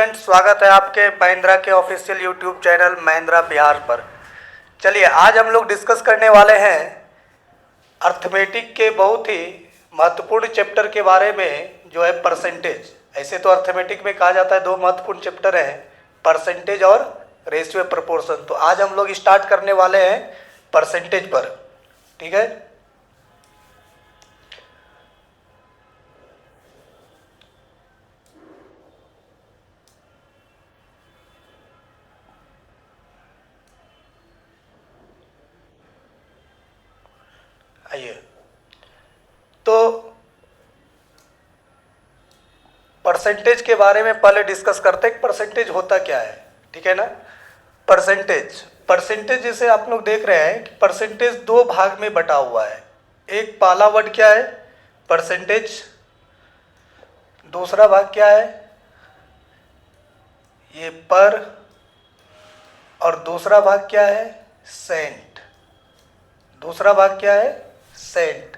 Friends, स्वागत है आपके महिंद्रा के official YouTube channel Mahindra Bihar पर। चलिए, आज हम लोग डिस्कस करने वाले हैं अर्थमेटिक के बहुत ही महत्वपूर्ण चैप्टर के बारे में, जो है परसेंटेज। ऐसे तो अर्थमेटिक में कहा जाता है दो महत्वपूर्ण चैप्टर हैं, परसेंटेज और रेशियो प्रोपोर्शन। तो आज हम लोग स्टार्ट करने वाले हैं परसेंटेज पर। ठीक है, आइए। तो परसेंटेज के बारे में पहले डिस्कस करते हैं। परसेंटेज होता क्या है, ठीक है ना। परसेंटेज परसेंटेज जैसे आप लोग देख रहे हैं कि परसेंटेज दो भाग में बटा हुआ है। एक पहला वर्ड क्या है, परसेंटेज। दूसरा भाग क्या है, ये पर। और दूसरा भाग क्या है, सेंट। दूसरा भाग क्या है, सेंट।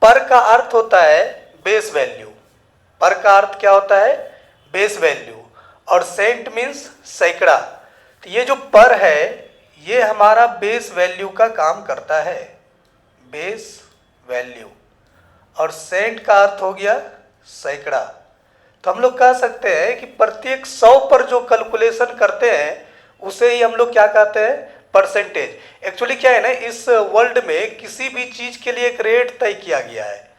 पर का अर्थ होता है बेस वैल्यू। पर का अर्थ क्या होता है, बेस वैल्यू। और सेंट मीन्स सैकड़ा। तो ये जो पर है, ये हमारा बेस वैल्यू का काम करता है, बेस वैल्यू। और सेंट का अर्थ हो गया सैकड़ा। तो हम लोग कह सकते हैं कि प्रत्येक 100 पर जो कैलकुलेशन करते हैं उसे ही हम लोग क्या कहते हैं, परसेंटेज। एक्चुअली क्या है ना, इस वर्ल्ड में किसी भी चीज के लिए एक रेट तय किया गया है।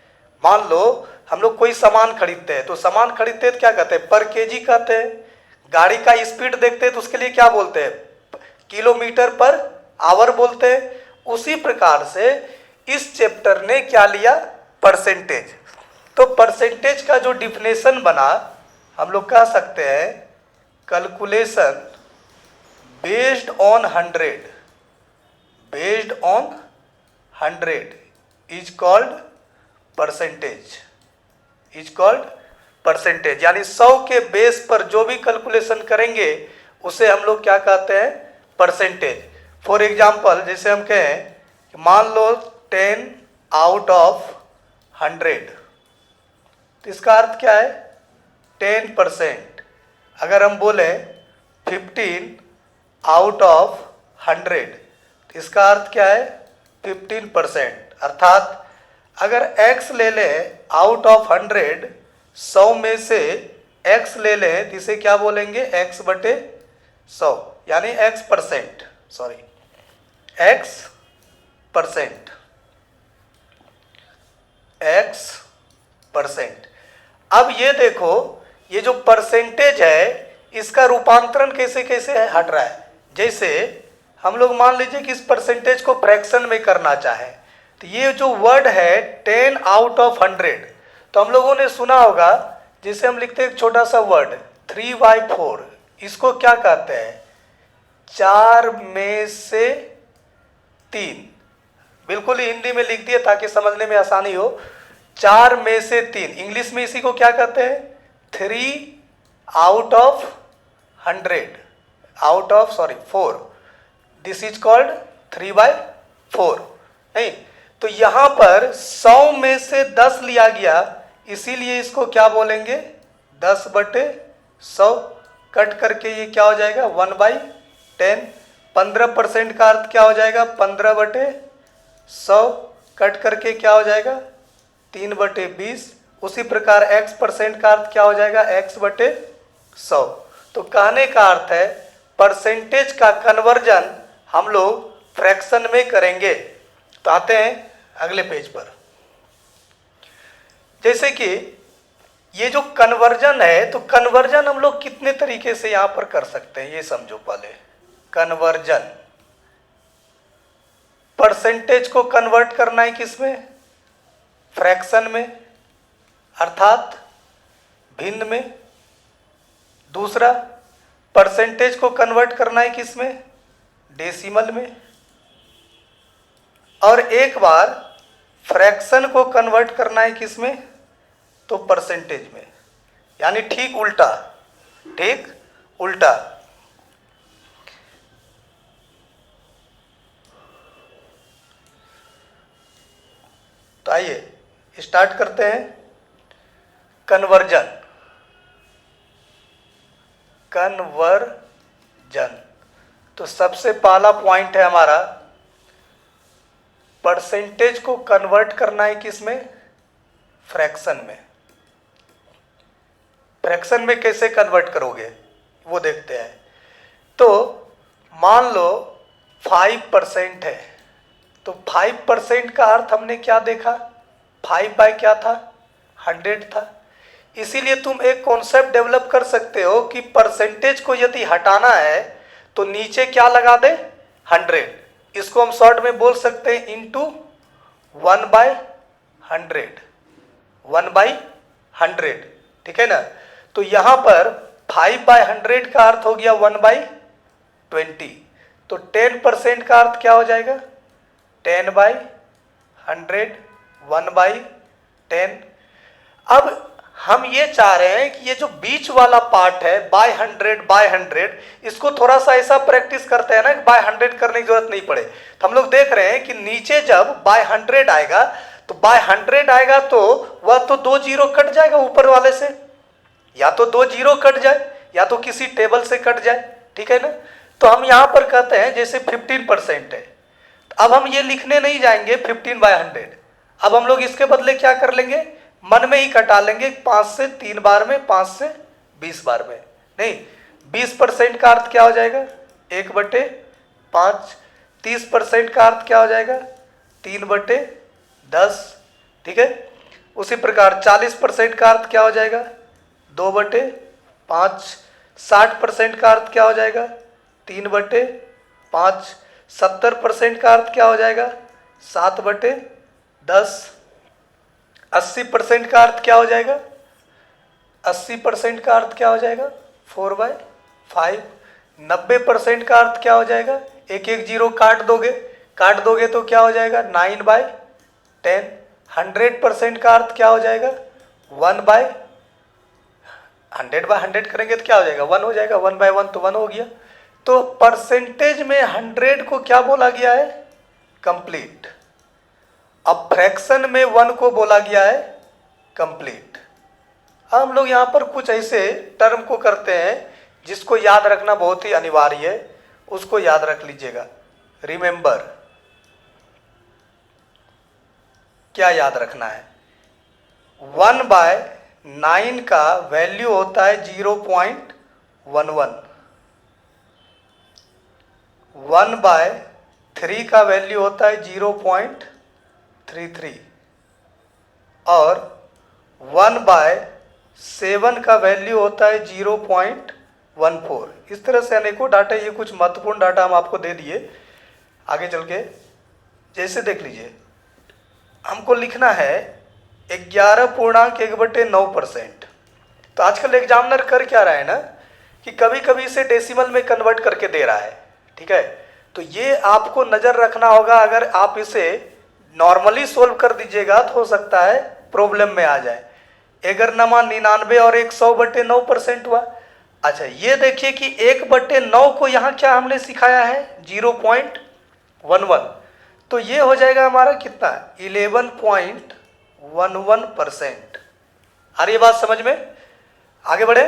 मान लो हम लोग कोई सामान खरीदते हैं, तो सामान खरीदते हैं तो क्या कहते हैं, पर केजी कहते हैं। गाड़ी का स्पीड देखते हैं तो उसके लिए क्या बोलते हैं, किलोमीटर पर आवर बोलते हैं। उसी प्रकार से इस चैप्टर ने क्या लिया, परसेंटेज। तो परसेंटेज का जो डिफिनेशन बना, हम लोग कह सकते हैं calculation based on 100, based on 100 is called percentage, is called percentage. यानी 100 के बेस पर जो भी कैलकुलेशन करेंगे उसे हम लोग क्या कहते हैं, परसेंटेज। फॉर एग्जाम्पल, जैसे हम कहें, मान लो 10 आउट ऑफ 100, तो इसका अर्थ क्या है, 10%। अगर हम बोले 15 आउट ऑफ 100, तो इसका अर्थ क्या है, 15%। अर्थात अगर x ले लें आउट ऑफ 100, 100 में से x ले लें तो इसे क्या बोलेंगे, x बटे 100, यानी x%, सॉरी x%, x%। अब ये देखो, ये जो परसेंटेज है इसका रूपांतरण कैसे कैसे हट रहा है। जैसे हम लोग मान लीजिए कि इस परसेंटेज को फ्रैक्शन में करना चाहें, तो ये जो वर्ड है 10 आउट ऑफ 100, तो हम लोगों ने सुना होगा, जिसे हम लिखते हैं एक छोटा सा वर्ड 3/4, इसको क्या कहते हैं, 4 में से 3। बिल्कुल ही हिंदी में लिख दिए ताकि समझने में आसानी हो। 4 में से 3, इंग्लिश में इसी को क्या कहते हैं, 3 out of 100, out of 4। This is called 3/4। नहीं, तो यहां पर 100 में से 10 लिया गया, इसीलिए इसको क्या बोलेंगे, 10/100। कट करके ये क्या हो जाएगा, 1/10। 15% का अर्थ क्या हो जाएगा, 15/100। कट करके क्या हो जाएगा, 3/20। उसी प्रकार x% का अर्थ क्या हो जाएगा, x/100। तो कहने का अर्थ है परसेंटेज का कन्वर्जन हम लोग फ्रैक्शन में करेंगे। तो आते हैं अगले पेज पर। जैसे कि ये जो कन्वर्जन है, तो कन्वर्जन हम लोग कितने तरीके से यहां पर कर सकते हैं, ये समझो पहले। कन्वर्जन, परसेंटेज को कन्वर्ट करना है किसमें, फ्रैक्शन में, अर्थात भिन्न में। दूसरा, परसेंटेज को कन्वर्ट करना है किसमें, डेसिमल में। और एक बार फ्रैक्शन को कन्वर्ट करना है किसमें, तो परसेंटेज में। यानी ठीक उल्टा, ठीक उल्टा। तो आइए स्टार्ट करते हैं। Conversion, conversion. तो सबसे पहला पॉइंट है हमारा, परसेंटेज को कन्वर्ट करना है किसमें? फ्रैक्शन में। फ्रैक्शन में कैसे कन्वर्ट करोगे वो देखते हैं। तो मान लो 5% है, तो 5% का अर्थ हमने क्या देखा? 5 बाय क्या था? 100 था। इसीलिए तुम एक कॉन्सेप्ट डेवलप कर सकते हो कि परसेंटेज को यदि हटाना है तो नीचे क्या लगा दे? 100। इसको हम शॉर्ट में बोल सकते हैं इंटू 1/100, 1/100, ठीक है ना। तो यहां पर 5/100 का अर्थ हो गया 1/20। तो 10% का अर्थ क्या हो जाएगा? 10/100, 1/10। अब हम ये चाह रहे हैं कि ये जो बीच वाला पार्ट है बाय 100/100, इसको थोड़ा सा ऐसा प्रैक्टिस करते हैं ना कि बाय 100 करने की जरूरत नहीं पड़े। तो हम लोग देख रहे हैं कि नीचे जब बाय 100 आएगा तो बाय 100 आएगा तो वह तो 2 जीरो कट जाएगा ऊपर वाले से, या तो 2 जीरो कट जाए या तो किसी टेबल से कट जाए, ठीक है ना। तो हम यहां पर कहते हैं जैसे 15% है, अब हम ये लिखने नहीं जाएंगे 15/100। अब हम लोग इसके बदले क्या कर लेंगे? मन में ही कटा लेंगे, 5 से 3 बार में, 5 से 20 बार में। नहीं, 20% का अर्थ क्या हो जाएगा? 1/5। 30% का अर्थ क्या हो जाएगा? 3/10, ठीक है। उसी प्रकार 40% का अर्थ क्या हो जाएगा? 2/5। 60% का अर्थ क्या हो जाएगा? 3/5। 70% का अर्थ क्या हो जाएगा? 7/10। 80% का अर्थ क्या हो जाएगा? 80% का अर्थ क्या हो जाएगा? 4/5। 90% का अर्थ क्या हो जाएगा? एक एक जीरो काट दोगे तो क्या हो जाएगा? 9/10। 100% का अर्थ क्या हो जाएगा? 1/100 करेंगे तो क्या हो जाएगा? 1 हो जाएगा। 1/1 तो 1 हो गया। तो परसेंटेज में 100 को क्या बोला गया है? कंप्लीट। अब फ्रैक्शन में 1 को बोला गया है कंप्लीट। हम लोग यहां पर कुछ ऐसे टर्म को करते हैं जिसको याद रखना बहुत ही अनिवार्य है, उसको याद रख लीजिएगा। रिमेंबर, क्या याद रखना है? 1/9 का वैल्यू होता है 0.11। 1/3 का वैल्यू होता है 0.33 और 1/7 का वैल्यू होता है 0.14। इस तरह से अनेकों डाटा, ये कुछ महत्वपूर्ण डाटा हम आपको दे दिए। आगे चल के जैसे देख लीजिए, हमको लिखना है 11.1/9%। तो आजकल एग्जामिनर कर क्या रहा है ना कि कभी कभी इसे डेसिमल में कन्वर्ट करके दे रहा है, ठीक है। तो ये आपको नज़र रखना होगा। अगर आप इसे नॉर्मली सोल्व कर दीजिएगा तो हो सकता है प्रॉब्लम में आ जाए। अगर नमा 99 और 100/9% हुआ। अच्छा, ये देखिए कि 1/9 को यहाँ क्या हमने सिखाया है? 0.11। तो ये हो जाएगा हमारा कितना? 11.11%। आ रही है बात समझ में? आगे बढ़े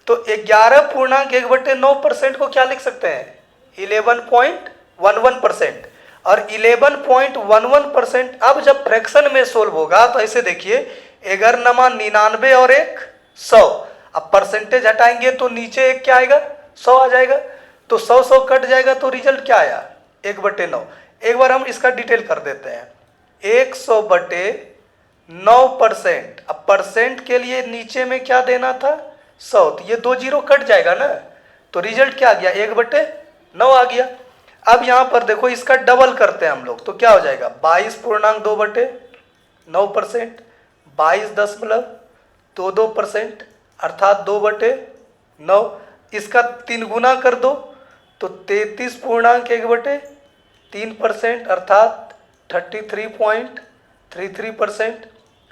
तो 11.1/9% को क्या लिख सकते हैं? 11.11%। और 11.11% अब जब फ्रैक्शन में सोल्व होगा तो ऐसे देखिए, 99 और 100। अब परसेंटेज हटाएंगे तो नीचे एक क्या आएगा? 100 आ जाएगा। तो 100 कट जाएगा तो रिजल्ट क्या आया? 1/9। एक बार हम इसका डिटेल कर देते हैं। 100/9%। अब परसेंट के लिए नीचे में क्या देना था? 100। तो ये 2 जीरो कट जाएगा ना, तो रिजल्ट क्या आ गया? 1/9 आ गया। अब यहां पर देखो, इसका डबल करते हैं हम लोग तो क्या हो जाएगा? 22.2/9%। 22.22% अर्थात 2/9। इसका 3 गुना कर दो तो 33.1/3% अर्थात 33.33%।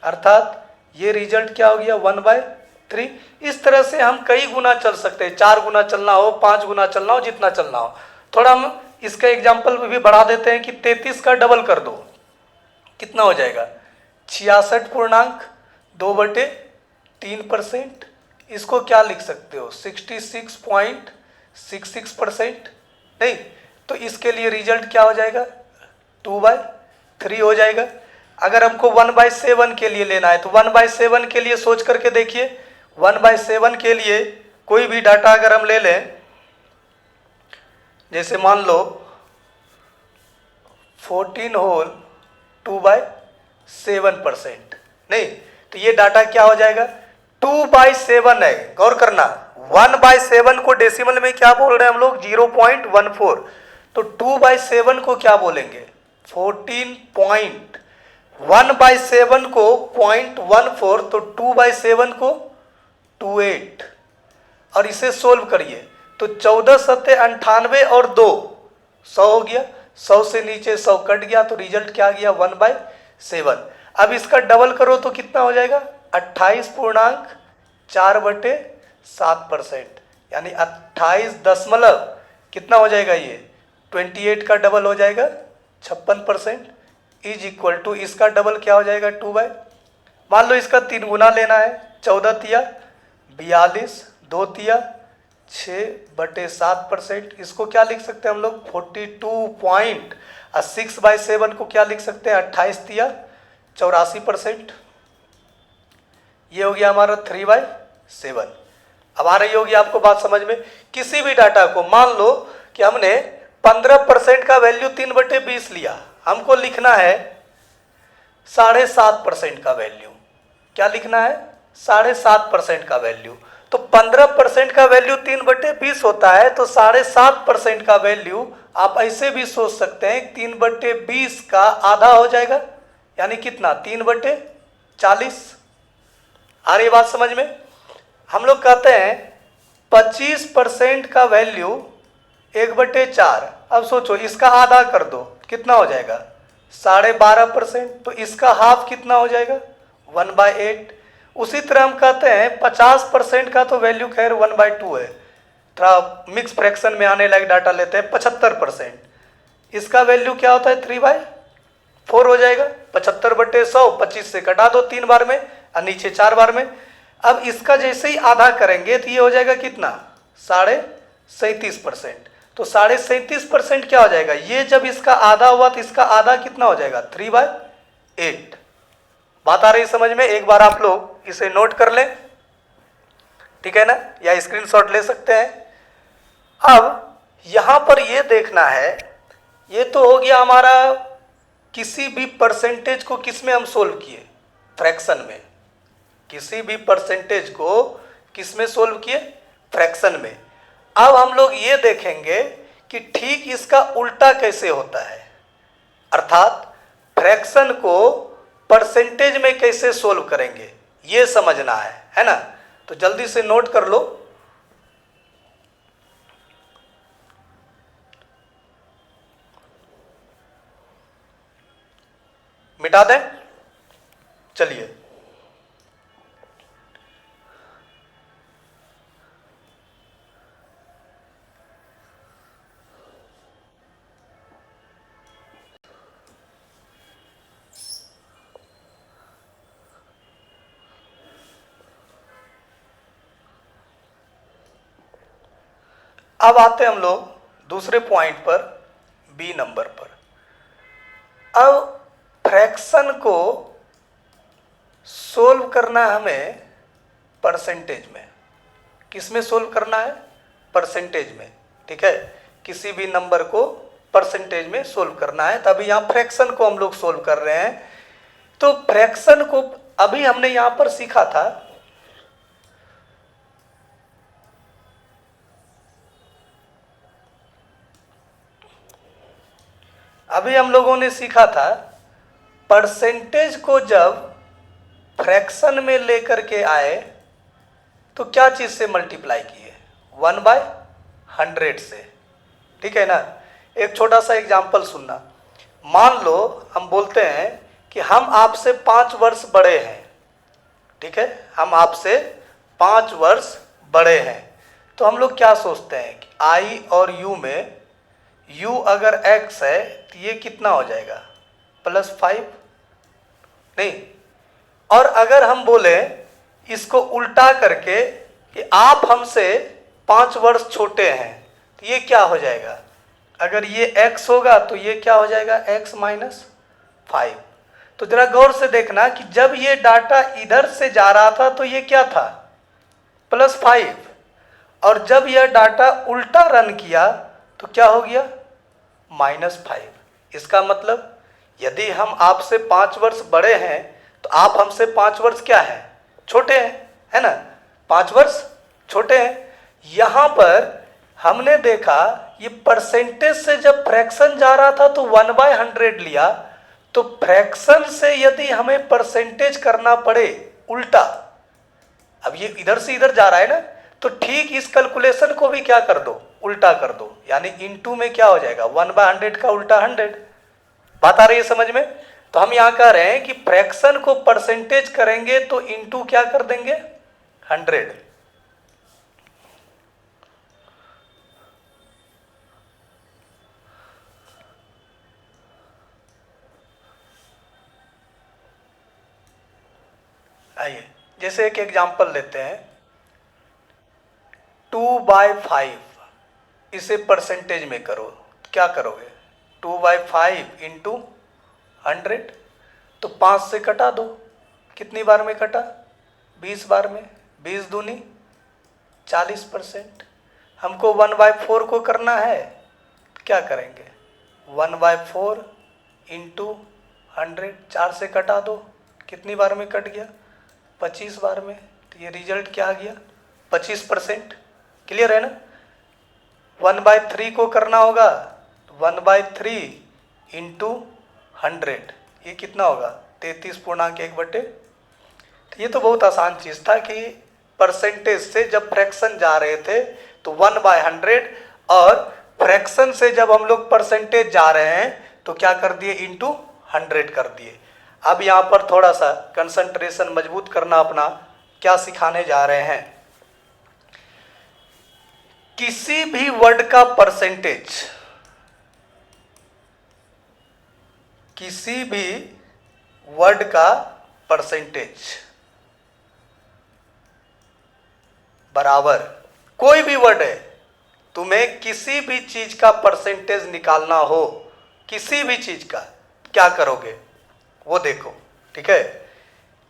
अर्थात ये रिजल्ट क्या हो गया? 1/3। इस तरह से हम कई गुना चल सकते हैं, 4 गुना चलना हो, 5 गुना चलना हो, जितना चलना हो। थोड़ा हम इसका एग्जाम्पल भी बढ़ा देते हैं कि 33 का डबल कर दो, कितना हो जाएगा? 66.2/3%। इसको क्या लिख सकते हो 66.66%, नहीं तो इसके लिए रिजल्ट क्या हो जाएगा 2/3 हो जाएगा। अगर हमको 1/7 के लिए लेना है तो 1/7 के लिए सोच करके देखिए, 1/7 के लिए कोई भी डाटा अगर हम ले लें, जैसे मान लो 14 होल 2/7%, नहीं तो ये डाटा क्या हो जाएगा 2/7 है। गौर करना 1/7 को डेसिमल में क्या बोल रहे हैं हम लोग 0.14, तो 2/7 को क्या बोलेंगे 14 1/7 को 0.14, तो 2/7 को 28, और इसे सोल्व करिए तो 14 सत्ते 98 और 2 100 हो गया, 100 से नीचे 100 कट गया, तो रिजल्ट क्या गया 1/7। अब इसका डबल करो तो कितना हो जाएगा 28.4/7%, यानी 28 दशमलव कितना हो जाएगा ये 28 का डबल हो जाएगा 56%, इज इक्वल टू इसका डबल क्या हो जाएगा 2/, मान लो इसका 3 गुना लेना है, 14 तिया 42, 2 तिया 6/7%, इसको क्या लिख सकते हैं हम लोग 42 और 6/7 को क्या लिख सकते हैं 28 तिया 84%, ये हो गया हमारा 3/7। अब आ रही होगी आपको बात समझ में। किसी भी डाटा को मान लो कि हमने 15% का वैल्यू 3/20 लिया, हमको लिखना है 7.5% का वैल्यू, क्या लिखना है 7.5% का वैल्यू, तो 15% का वैल्यू 3/20 होता है, तो 7.5% का वैल्यू आप ऐसे भी सोच सकते हैं 3/20 का आधा हो जाएगा, यानी कितना 3/40। आ रही बात समझ में। हम लोग कहते हैं 25% का वैल्यू 1/4, अब सोचो इसका आधा कर दो कितना हो जाएगा 12.5%, तो इसका हाफ कितना हो जाएगा 1/8। उसी तरह हम कहते हैं 50% का तो वैल्यू खैर 1/2 है, थोड़ा मिक्स फ्रैक्शन में आने लायक डाटा लेते हैं 75%, इसका वैल्यू क्या होता है 3/4 हो जाएगा। 75/100 25 से कटा दो 3 बार में और नीचे 4 बार में। अब इसका जैसे ही आधा करेंगे तो ये हो जाएगा कितना 37.5%, तो 37.5% क्या हो जाएगा, ये जब इसका आधा हुआ तो इसका आधा कितना हो जाएगा 3/8। बात आ रही समझ में। एक बार आप लोग इसे नोट कर लें, ठीक है ना, या स्क्रीनशॉट ले सकते हैं। अब यहां पर ये देखना है, ये तो हो गया हमारा किसी भी परसेंटेज को किस में हम सोल्व किए फ्रैक्शन में, किसी भी परसेंटेज को किस में सोल्व किए फ्रैक्शन में। अब हम लोग ये देखेंगे कि ठीक इसका उल्टा कैसे होता है, अर्थात फ्रैक्शन को परसेंटेज में कैसे सोल्व करेंगे ये समझना है ना। तो जल्दी से नोट कर लो। मिटा दें, चलिए अब आते हैं हम लोग दूसरे पॉइंट पर, बी नंबर पर। अब फ्रैक्शन को सोल्व करना है हमें परसेंटेज में। किस में सोल्व करना है परसेंटेज में, ठीक है, किसी भी नंबर को परसेंटेज में सोल्व करना है। तभी यहाँ फ्रैक्शन को हम लोग सोल्व कर रहे हैं। तो फ्रैक्शन को अभी हमने यहाँ पर सीखा था, अभी हम लोगों ने सीखा था परसेंटेज को जब फ्रैक्शन में लेकर के आए तो क्या चीज से मल्टीप्लाई किए 1/100 से, ठीक है ना। एक छोटा सा एग्जांपल सुनना। मान लो हम बोलते हैं कि हम आपसे 5 वर्ष बड़े हैं, ठीक है, हम आपसे 5 वर्ष बड़े हैं। तो हम लोग क्या सोचते हैं कि आई और यू में u अगर x है तो ये कितना हो जाएगा +5, नहीं। और अगर हम बोले इसको उल्टा करके कि आप हमसे 5 वर्ष छोटे हैं, तो ये क्या हो जाएगा, अगर ये x होगा तो ये क्या हो जाएगा, x माइनस 5। तो जरा गौर से देखना कि जब ये डाटा इधर से जा रहा था तो ये क्या था, +5, और जब यह डाटा उल्टा रन किया तो क्या हो गया, -5। इसका मतलब यदि हम आपसे 5 वर्ष बड़े हैं तो आप हमसे 5 वर्ष क्या है, छोटे हैं, है ना, 5 वर्ष छोटे हैं। यहाँ पर हमने देखा ये परसेंटेज से जब फ्रैक्शन जा रहा था तो 1/100 लिया, तो फ्रैक्शन से यदि हमें परसेंटेज करना पड़े उल्टा, अब ये इधर से इधर जा रहा है ना, तो ठीक इस कैलकुलेशन को भी क्या कर दो, उल्टा कर दो, यानी इनटू में क्या हो जाएगा, 1/100 का उल्टा 100। बात आ रही है समझ में। तो हम यहाँ कह रहे हैं कि फ्रैक्शन को परसेंटेज करेंगे तो इनटू क्या कर देंगे, 100। आइए जैसे एक एग्जांपल लेते हैं, 2/5, इसे परसेंटेज में करो, क्या करोगे, 2/5 इंटू 100, तो 5 से कटा दो, कितनी बार में कटा, 20 बार में, 20 दूनी 40%। हमको 1/4 को करना है, तो क्या करेंगे, 1/4 इंटू 100, 4 से कटा दो, कितनी बार में कट गया, 25 बार में। तो ये रिजल्ट क्या आ गया, 25%। क्लियर है ना। 1/3 को करना होगा, 1/3 इंटू 100, ये कितना होगा, 33.1/। तो ये तो बहुत आसान चीज़ था कि परसेंटेज से जब फ्रैक्शन जा रहे थे तो 1/100, और फ्रैक्शन से जब हम लोग परसेंटेज जा रहे हैं तो क्या कर दिए, इंटू 100 कर दिए। अब यहाँ पर थोड़ा सा कंसंट्रेशन मजबूत करना अपना, क्या सिखाने जा रहे हैं, किसी भी वर्ड का परसेंटेज, किसी भी वर्ड का परसेंटेज बराबर, कोई भी वर्ड है, तुम्हें किसी भी चीज का परसेंटेज निकालना हो, किसी भी चीज का, क्या करोगे वो देखो, ठीक है।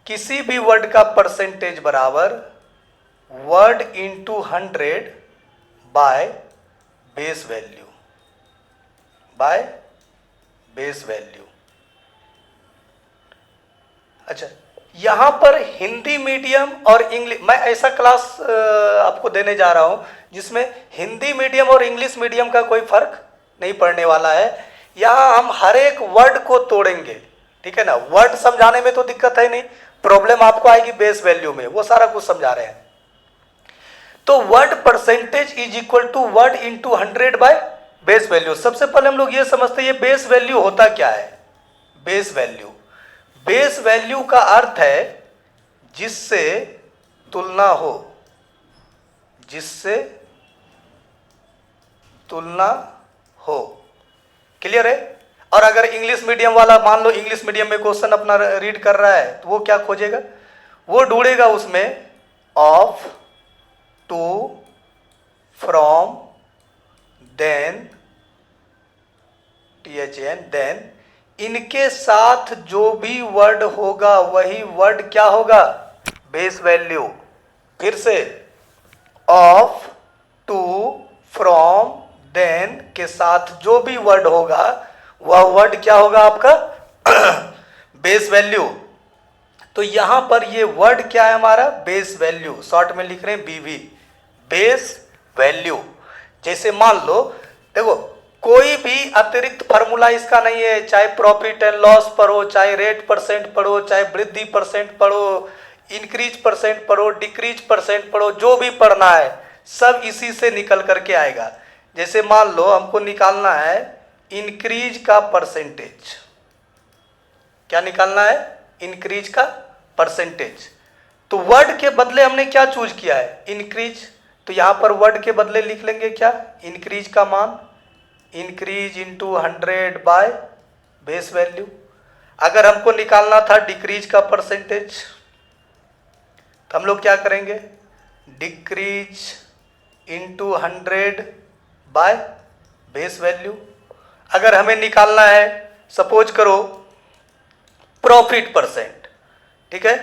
किसी भी वर्ड का परसेंटेज बराबर word into 100 by base value, bye base value. अच्छा, यहाँ पर हिंदी मीडियम और इंग्लिश, मैं ऐसा क्लास आपको देने जा रहा हूँ जिसमें हिंदी मीडियम और इंग्लिश मीडियम का कोई फर्क नहीं पड़ने वाला है। यहाँ हम हर एक वर्ड को तोड़ेंगे, ठीक है ना। वर्ड समझाने में तो दिक्कत है नहीं, प्रॉब्लम आपको आएगी बेस वैल्यू में, वो सारा कुछ समझा रहे हैं। तो word percentage is equal to word into 100 by base value. सबसे पहले हम लोग ये समझते हैं ये बेस वैल्यू होता क्या है। बेस वैल्यू, बेस वैल्यू का अर्थ है जिससे तुलना हो, जिससे तुलना हो। क्लियर है। और अगर इंग्लिश मीडियम वाला, मान लो इंग्लिश मीडियम में क्वेश्चन अपना रीड कर रहा है, तो वो क्या खोजेगा, वो ढूंढेगा उसमें of, to, from, than, THN, than, इनके साथ जो भी वर्ड होगा वही वर्ड क्या होगा, बेस वैल्यू। फिर से ऑफ, टू, फ्रॉम, देन के साथ जो भी वर्ड होगा वह वर्ड क्या होगा आपका बेस वैल्यू। तो यहां पर ये वर्ड क्या है हमारा, बेस वैल्यू, शॉर्ट में लिख रहे हैं BV, बेस वैल्यू। जैसे मान लो, देखो कोई भी अतिरिक्त फार्मूला इसका नहीं है, चाहे प्रॉफिट एंड लॉस पढ़ो, चाहे रेट परसेंट पढ़ो, चाहे वृद्धि परसेंट पढ़ो, इंक्रीज परसेंट पढ़ो, डिक्रीज परसेंट पढ़ो, जो भी पढ़ना है सब इसी से निकल करके आएगा। जैसे मान लो हमको निकालना है इंक्रीज का परसेंटेज, क्या निकालना है, इंक्रीज का परसेंटेज। तो वर्ड के बदले हमने क्या चूज किया है, इंक्रीज। तो यहां पर वर्ड के बदले लिख लेंगे क्या, इंक्रीज का मान, increase into 100 by base value. अगर हमको निकालना था डिक्रीज का परसेंटेज, तो हम लोग क्या करेंगे, decrease into 100 by base value. अगर हमें निकालना है सपोज करो प्रॉफिट परसेंट, ठीक है,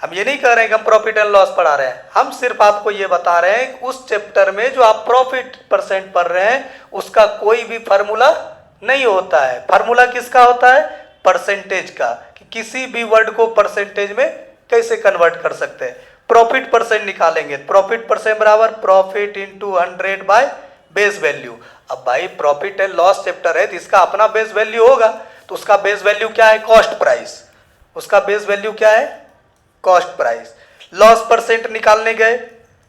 हम ये नहीं कह रहे हैं कि हम प्रॉफिट एंड लॉस पढ़ा रहे हैं, हम सिर्फ आपको ये बता रहे हैं कि उस चैप्टर में जो आप प्रॉफिट परसेंट पढ़ रहे हैं उसका कोई भी फार्मूला नहीं होता है। फार्मूला किसका होता है? परसेंटेज का, कि किसी भी वर्ड को परसेंटेज में कैसे कन्वर्ट कर सकते हैं। प्रॉफिट परसेंट निकालेंगे, प्रॉफिट परसेंट बराबर profit into 100 by base value. अब भाई प्रॉफिट एंड लॉस चैप्टर है तो इसका अपना बेस वैल्यू होगा, तो उसका बेस वैल्यू क्या है? Cost price. उसका बेस वैल्यू क्या है? Cost price. लॉस परसेंट निकालने गए,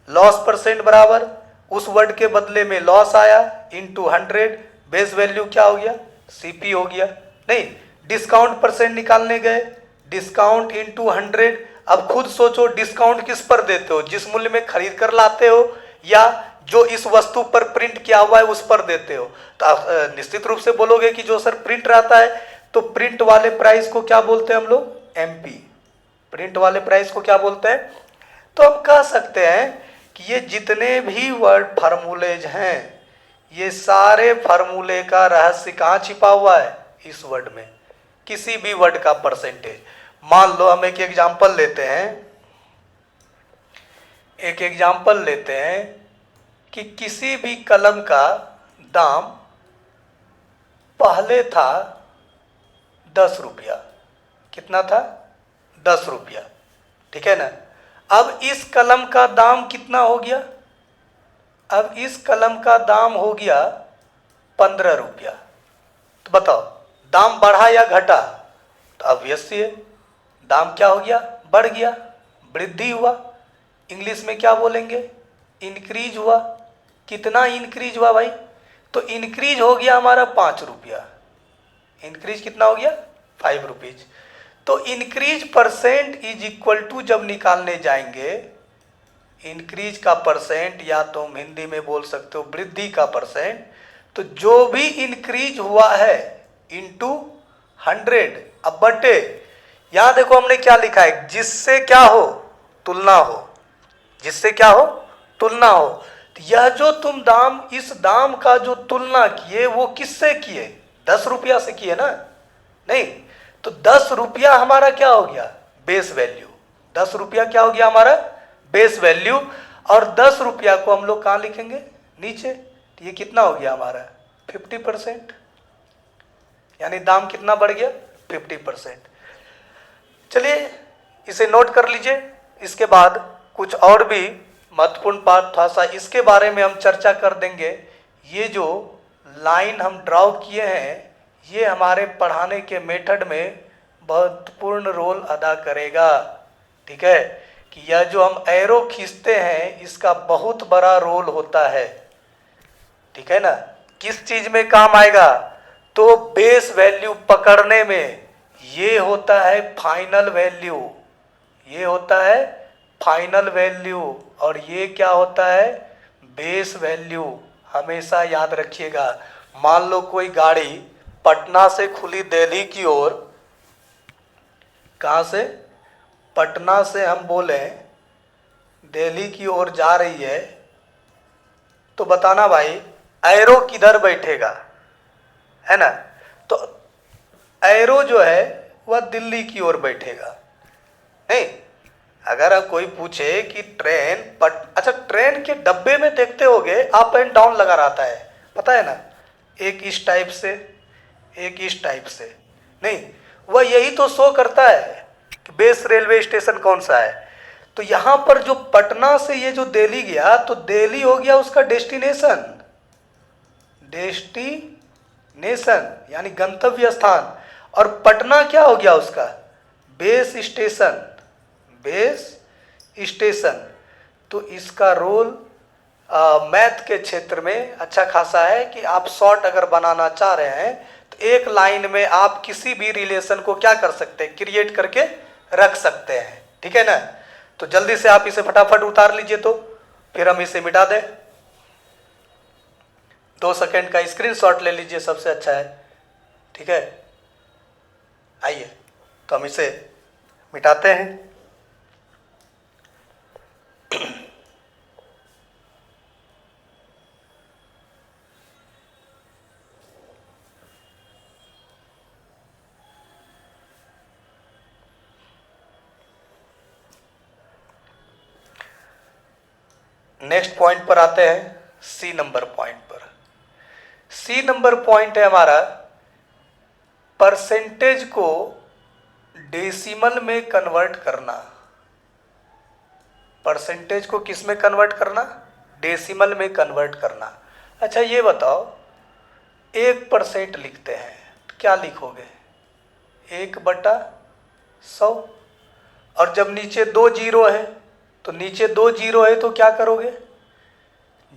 लॉस परसेंट बराबर उस वर्ड के बदले में लॉस आया इंटू 100, बेस वैल्यू क्या हो गया? सीपी हो गया। नहीं, डिस्काउंट परसेंट निकालने गए, डिस्काउंट इंटू 100। अब खुद सोचो डिस्काउंट किस पर देते हो? जिस मूल्य में खरीद कर लाते हो या जो इस वस्तु पर प्रिंट किया हुआ है उस पर देते हो? तो आप निश्चित रूप से बोलोगे कि जो सर प्रिंट रहता है, तो प्रिंट वाले प्राइस को क्या बोलते हैं हम लोग? एमपी। प्रिंट वाले प्राइस को क्या बोलते हैं? तो हम कह सकते हैं कि ये जितने भी वर्ड फार्मूलेज हैं, ये सारे फार्मूले का रहस्य कहाँ छिपा हुआ है? इस वर्ड में। किसी भी वर्ड का परसेंटेज। मान लो हम एक एग्जांपल लेते हैं, एक एग्जांपल लेते हैं कि किसी भी कलम का दाम पहले था 10 रुपया। कितना था? 10 रुपया, ठीक है ना। अब इस कलम का दाम कितना हो गया? अब इस कलम का दाम हो गया 15 रुपया। तो बताओ दाम बढ़ा या घटा? तो ऑब्वियसली है, दाम क्या हो गया? बढ़ गया, वृद्धि हुआ। इंग्लिश में क्या बोलेंगे? इंक्रीज हुआ। कितना इंक्रीज हुआ भाई? तो इंक्रीज हो गया हमारा 5 रुपया। इंक्रीज कितना हो गया? 5 रुपीज। तो increase percent is equal to, जब निकालने जाएंगे इंक्रीज का परसेंट, या तो हम हिंदी में बोल सकते हो वृद्धि का परसेंट, तो जो भी इंक्रीज हुआ है इंटू 100। अब बटे, यहां देखो हमने क्या लिखा है? जिससे क्या हो? तुलना हो। जिससे क्या हो? तुलना हो। तो यह जो तुम दाम, इस दाम का जो तुलना किए वो किससे किए? 10 रुपया से किए ना? नहीं, तो 10 रुपया हमारा क्या हो गया? Base value. 10 रुपया क्या हो गया हमारा? Base value. और 10 रुपया को हम लोग कहाँ लिखेंगे? नीचे। तो ये कितना हो गया हमारा? 50%। यानी दाम कितना बढ़ गया? 50%। चलिए इसे नोट कर लीजिए। इसके बाद कुछ और भी महत्वपूर्ण बात था सा, इसके बारे में हम चर्चा कर देंगे। ये जो लाइन हम ड्रॉ किए हैं ये हमारे पढ़ाने के मेथड में महत्वपूर्ण रोल अदा करेगा, ठीक है। कि यह जो हम एरो खींचते हैं इसका बहुत बड़ा रोल होता है, ठीक है ना। किस चीज में काम आएगा? तो बेस वैल्यू पकड़ने में। ये होता है फाइनल वैल्यू, ये होता है फाइनल वैल्यू, और ये क्या होता है? Base value. हमेशा याद रखिएगा। मान लो कोई गाड़ी पटना से खुली दिल्ली की ओर, कहाँ से? पटना से हम बोले दिल्ली की ओर जा रही है, तो बताना भाई एरो किधर बैठेगा, है ना। तो एरो जो है वह दिल्ली की ओर बैठेगा। नहीं, अगर कोई पूछे कि ट्रेन अच्छा ट्रेन के डब्बे में देखते होगे अप एंड डाउन लगा रहता है, पता है ना, एक इस टाइप से एक इस टाइप से। नहीं, वह यही तो शो करता है कि बेस रेलवे स्टेशन कौन सा है। तो यहाँ पर जो पटना से ये जो दिल्ली गया, तो दिल्ली हो गया उसका डेस्टिनेशन, डेस्टिनेशन यानी गंतव्य स्थान, और पटना क्या हो गया उसका? Base station, base station. तो इसका रोल मैथ के क्षेत्र में अच्छा खासा है कि आप शॉर्ट अगर बनाना चाह रहे हैं तो एक लाइन में आप किसी भी रिलेशन को क्या कर सकते हैं? क्रिएट करके रख सकते हैं, ठीक है ना। तो जल्दी से आप इसे फटाफट उतार लीजिए, तो फिर हम इसे मिटा दें। 2 सेकंड का स्क्रीनशॉट ले लीजिए, सबसे अच्छा है, ठीक है। आइए तो हम इसे मिटाते हैं। नेक्स्ट पॉइंट पर आते हैं, सी नंबर पॉइंट पर। सी नंबर पॉइंट है हमारा परसेंटेज को डेसिमल में कन्वर्ट करना। परसेंटेज को किस में कन्वर्ट करना? डेसिमल में कन्वर्ट करना। अच्छा ये बताओ, 1% लिखते हैं, क्या लिखोगे? 1/100। और जब नीचे 2 जीरो है, तो नीचे 2 जीरो है तो क्या करोगे?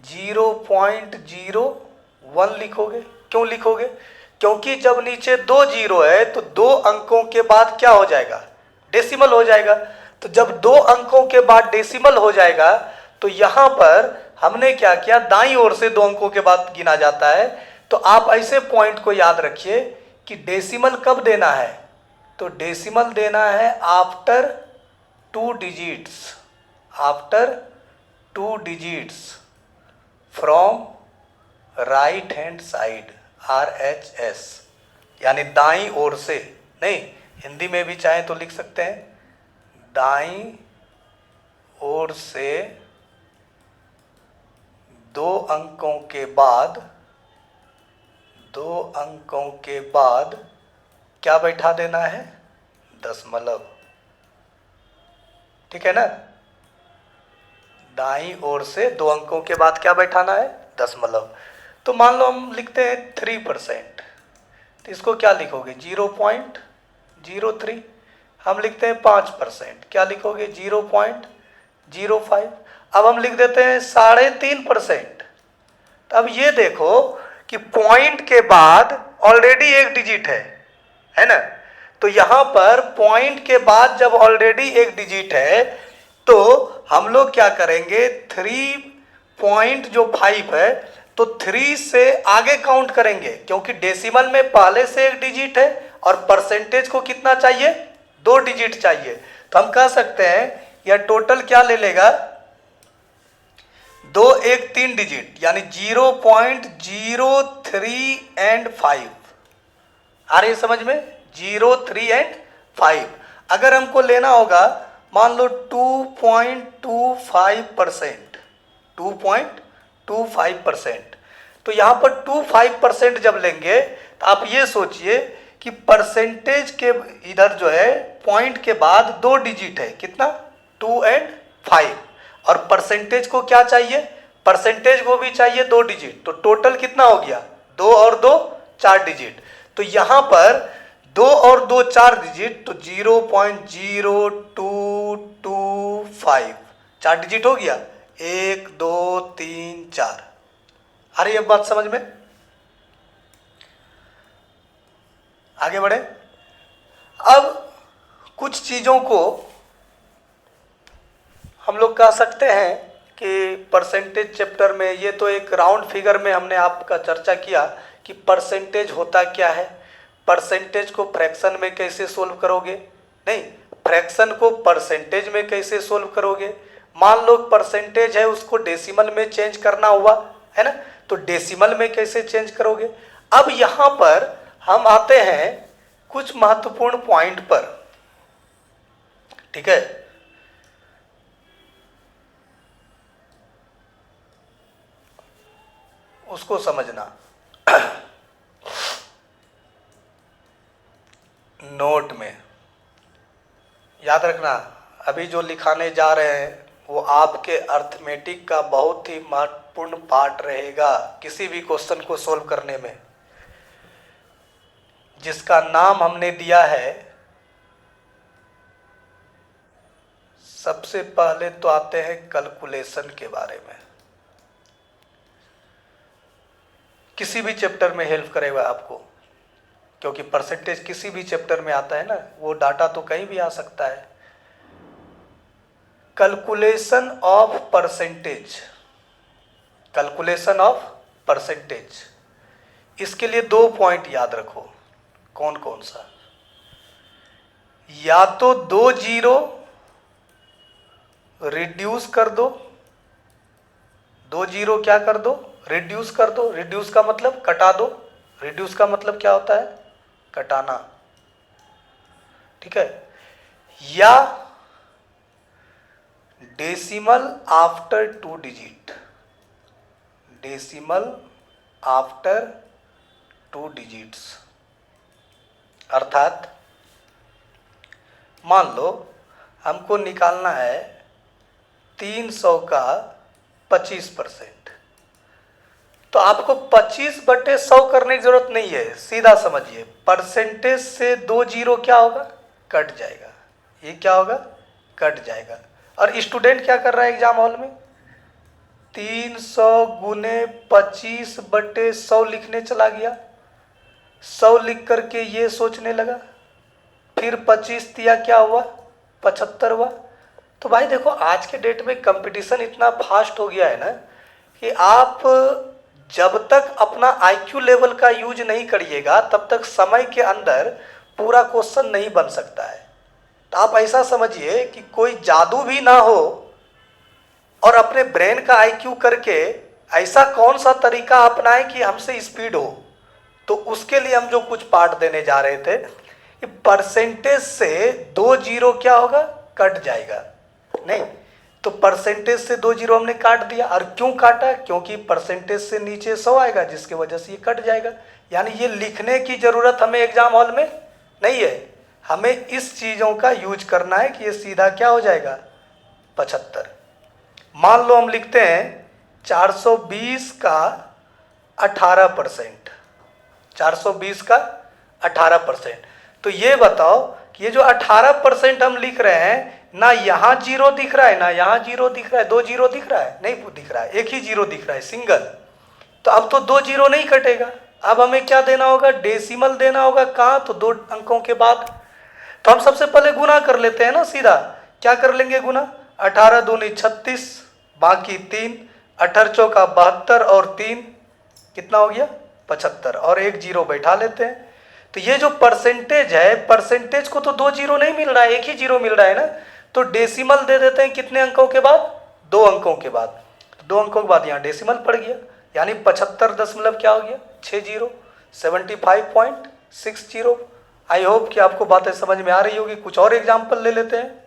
0.01 लिखोगे। क्यों लिखोगे? क्योंकि जब नीचे 2 जीरो है तो 2 अंकों के बाद क्या हो जाएगा? डेसिमल हो जाएगा। तो जब 2 अंकों के बाद डेसिमल हो जाएगा तो यहां पर हमने क्या किया? दाईं ओर से 2 अंकों के बाद गिना जाता है। तो आप ऐसे पॉइंट को याद रखिए कि डेसिमल कब देना है? तो डेसिमल देना है after 2 digits, after 2 digits from right hand side, RHS, यानी दाईं ओर से। नहीं, हिंदी में भी चाहे तो लिख सकते हैं, दाईं ओर से 2 अंकों के बाद, 2 अंकों के बाद क्या बैठा देना है? दशमलव। ठीक है ना? दाईं ओर से 2 अंकों के बाद क्या बैठाना है? दशमलव। तो मान लो हम लिखते हैं 3%, तो इसको क्या लिखोगे? 0.03। हम लिखते हैं 5%, क्या लिखोगे? 0.05। अब हम लिख देते हैं 3.5%। तो अब ये देखो कि पॉइंट के बाद ऑलरेडी 1 डिजिट है ना? तो यहां पर पॉइंट के बाद जब ऑलरेडी 1 डिजिट है तो हम लोग क्या करेंगे? 3.5 है तो 3 से आगे काउंट करेंगे, क्योंकि डेसिमल में पहले से 1 डिजिट है और परसेंटेज को कितना चाहिए? 2 डिजिट चाहिए। तो हम कह सकते हैं यह टोटल क्या ले लेगा? 2 1 3 डिजिट, यानी 0.03 एंड 5। आ रही है समझ में? 0, 3 एंड 5। अगर हमको लेना होगा मान लो 2.25%, 2.25%, तो यहां पर 25% जब लेंगे तो आप ये सोचिए कि परसेंटेज के इधर जो है पॉइंट के बाद 2 डिजिट है, कितना? 2 एंड 5। और परसेंटेज को क्या चाहिए? परसेंटेज को भी चाहिए 2 डिजिट। तो टोटल कितना हो गया? 2 और 2 4 डिजिट। तो यहां पर 2 और 2 4 डिजिट, तो 0.0225 4 डिजिट हो गया। 1 2 3 4। आ रही है बात समझ में? आगे बढ़े। अब कुछ चीजों को हम लोग कह सकते हैं कि परसेंटेज चैप्टर में, ये तो एक राउंड फिगर में हमने आपका चर्चा किया कि परसेंटेज होता क्या है, परसेंटेज को फ्रैक्शन में कैसे सोल्व करोगे, नहीं फ्रैक्शन को परसेंटेज में कैसे सोल्व करोगे। मान लो परसेंटेज है उसको डेसिमल में चेंज करना हुआ है ना, तो डेसिमल में कैसे चेंज करोगे। अब यहां पर हम आते हैं कुछ महत्वपूर्ण पॉइंट पर, ठीक है। उसको समझना। नोट में याद रखना, अभी जो लिखाने जा रहे हैं वो आपके अर्थमेटिक का बहुत ही महत्वपूर्ण पार्ट रहेगा किसी भी क्वेश्चन को सोल्व करने में, जिसका नाम हमने दिया है, सबसे पहले तो आते हैं कैलकुलेशन के बारे में। किसी भी चैप्टर में हेल्प करेगा आपको, क्योंकि परसेंटेज किसी भी चैप्टर में आता है ना, वो डाटा तो कहीं भी आ सकता है। Calculation of percentage, calculation of percentage, इसके लिए 2 पॉइंट याद रखो। कौन कौन सा? या तो 2 जीरो रिड्यूस कर दो, 2 जीरो क्या कर दो? रिड्यूस कर दो। रिड्यूस का मतलब कटा दो। रिड्यूस का मतलब क्या होता है? कटाना, ठीक है। या decimal after 2 digit, decimal after 2 digits. अर्थात मान लो हमको निकालना है 300 का 25%, तो आपको 25/100 करने की जरूरत नहीं है, सीधा समझिए परसेंटेज से 2 जीरो क्या होगा, कट जाएगा। ये क्या होगा, कट जाएगा। और स्टूडेंट क्या कर रहा है एग्जाम हॉल में, 300 गुने 25/100 लिखने चला गया, 100 लिख करके ये सोचने लगा, फिर 25 दिया क्या हुआ, 75 हुआ। तो भाई देखो आज के डेट में कंपटीशन इतना फास्ट हो गया है ना कि आप जब तक अपना आईक्यू लेवल का यूज नहीं करिएगा तब तक समय के अंदर पूरा क्वेश्चन नहीं बन सकता है। तो आप ऐसा समझिए कि कोई जादू भी ना हो और अपने ब्रेन का आईक्यू करके ऐसा कौन सा तरीका अपनाए कि हमसे स्पीड हो। तो उसके लिए हम जो कुछ पार्ट देने जा रहे थे कि परसेंटेज से 2 जीरो क्या होगा, कट जाएगा। नहीं तो परसेंटेज से 2 जीरो हमने काट दिया। और क्यों काटा, क्योंकि परसेंटेज से नीचे 100 आएगा जिसकी वजह से ये कट जाएगा। यानी ये लिखने की जरूरत हमें एग्जाम हॉल में नहीं है, हमें इस चीज़ों का यूज करना है कि ये सीधा क्या हो जाएगा, 75। मान लो हम लिखते हैं 420 का 18%, 420 का 18%। तो ये बताओ कि ये जो 18% हम लिख रहे हैं, ना यहाँ जीरो दिख रहा है ना यहाँ जीरो दिख रहा है, 2 जीरो दिख रहा है, नहीं दिख रहा है, एक ही जीरो दिख रहा है, सिंगल। तो अब तो 2 जीरो नहीं कटेगा, अब हमें क्या देना होगा, डेसिमल देना होगा। कहाँ, तो 2 अंकों के बाद। तो हम सबसे पहले गुना कर लेते हैं ना, सीधा क्या कर लेंगे गुना, 18 दूनी 36, बाकी 3, 18 चौका 72 और 3 कितना हो गया, 75, और एक जीरो बैठा लेते हैं। तो ये जो परसेंटेज है, परसेंटेज को तो 2 जीरो नहीं मिल रहा है, एक ही जीरो मिल रहा है ना। तो डेसिमल दे देते हैं कितने अंकों के बाद, 2 अंकों के बाद। 2 अंकों के बाद यहाँ डेसिमल पड़ गया, यानी 75 दशमलव क्या हो गया, 60, 75.60। आई होप कि आपको बातें समझ में आ रही होगी। कुछ और एग्जाम्पल ले लेते हैं।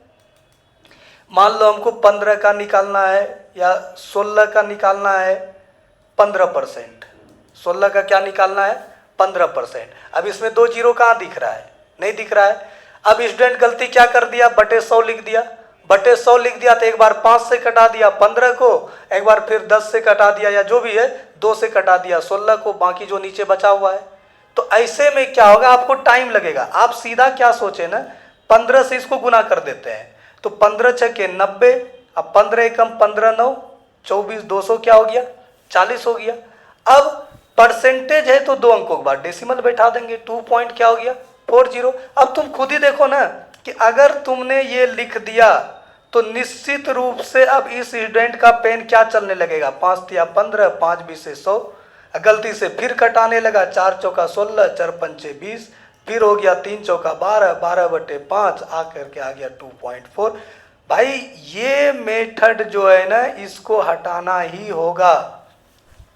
मान लो हमको 15 का निकालना है या 16 का निकालना है 15%। 16 का क्या निकालना है, 15%। अब इसमें 2 जीरो कहाँ दिख रहा है, नहीं दिख रहा है। अब स्टूडेंट गलती क्या कर दिया, बटे 100 लिख दिया। बटे 100 लिख दिया तो एक बार 5 से कटा दिया 15 को, एक बार फिर 10 से कटा दिया, या जो भी है 2 से कटा दिया 16 को, बाकी जो नीचे बचा हुआ है। तो ऐसे में क्या होगा, आपको टाइम लगेगा। आप सीधा क्या सोचे ना, 15 से इसको गुना कर देते हैं। तो 15 छके 90, अब 15 एकम 15 9 24, 200 क्या हो गया, 40 हो गया। अब परसेंटेज है तो 2 अंकों के बाद डेसिमल बैठा देंगे, 2 पॉइंट क्या हो गया, 40। अब तुम खुद ही देखो ना कि अगर तुमने ये लिख दिया तो निश्चित रूप से अब इस स्टूडेंट का पेन क्या चलने लगेगा, 5 तिया 15, 5 20 से 100, गलती से फिर कटाने लगा, 4 चौका 16, 4 पंचे 20, फिर हो गया 3 चौका 12, 12/5 आकर के आ गया 2.4। भाई ये मेथड जो है ना, इसको हटाना ही होगा।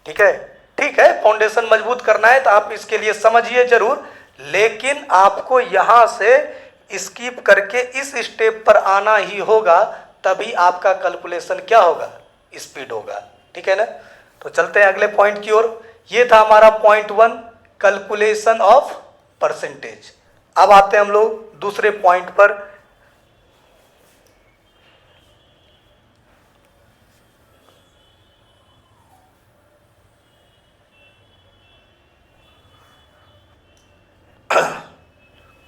ठीक है, ठीक है, फाउंडेशन मजबूत करना है तो आप इसके लिए समझिए जरूर, लेकिन आपको यहां से स्किप करके इस स्टेप पर आना ही होगा, तभी आपका कैलकुलेशन क्या होगा, स्पीड होगा। ठीक है ना। तो चलते हैं अगले पॉइंट की ओर। ये था हमारा पॉइंट 1, कैलकुलेशन ऑफ परसेंटेज। अब आते हैं हम लोग दूसरे पॉइंट पर।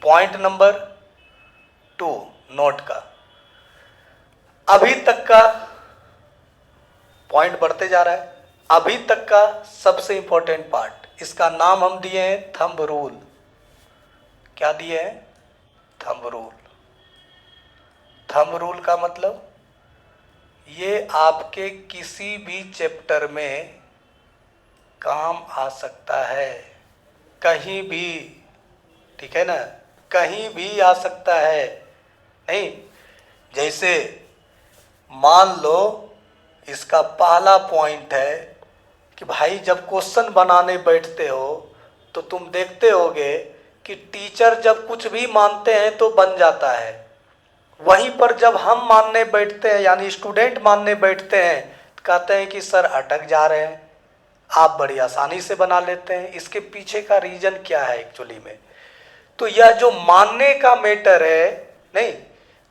पॉइंट नंबर 2 नोट का। अभी तक का पॉइंट बढ़ते जा रहा है। अभी तक का सबसे इंपॉर्टेंट पार्ट, इसका नाम हम दिए हैं थंब रूल। क्या दिए हैं, थंब रूल। थंब रूल का मतलब ये आपके किसी भी चैप्टर में काम आ सकता है, कहीं भी। ठीक है ना, कहीं भी आ सकता है। नहीं, जैसे मान लो इसका पहला पॉइंट है कि भाई जब क्वेश्चन बनाने बैठते हो तो तुम देखते होगे कि टीचर जब कुछ भी मानते हैं तो बन जाता है, वहीं पर जब हम मानने बैठते हैं यानी स्टूडेंट मानने बैठते हैं तो कहते हैं कि सर अटक जा रहे हैं। आप बड़ी आसानी से बना लेते हैं। इसके पीछे का रीजन क्या है एक्चुअली में? तो यह जो मानने का मैटर है, नहीं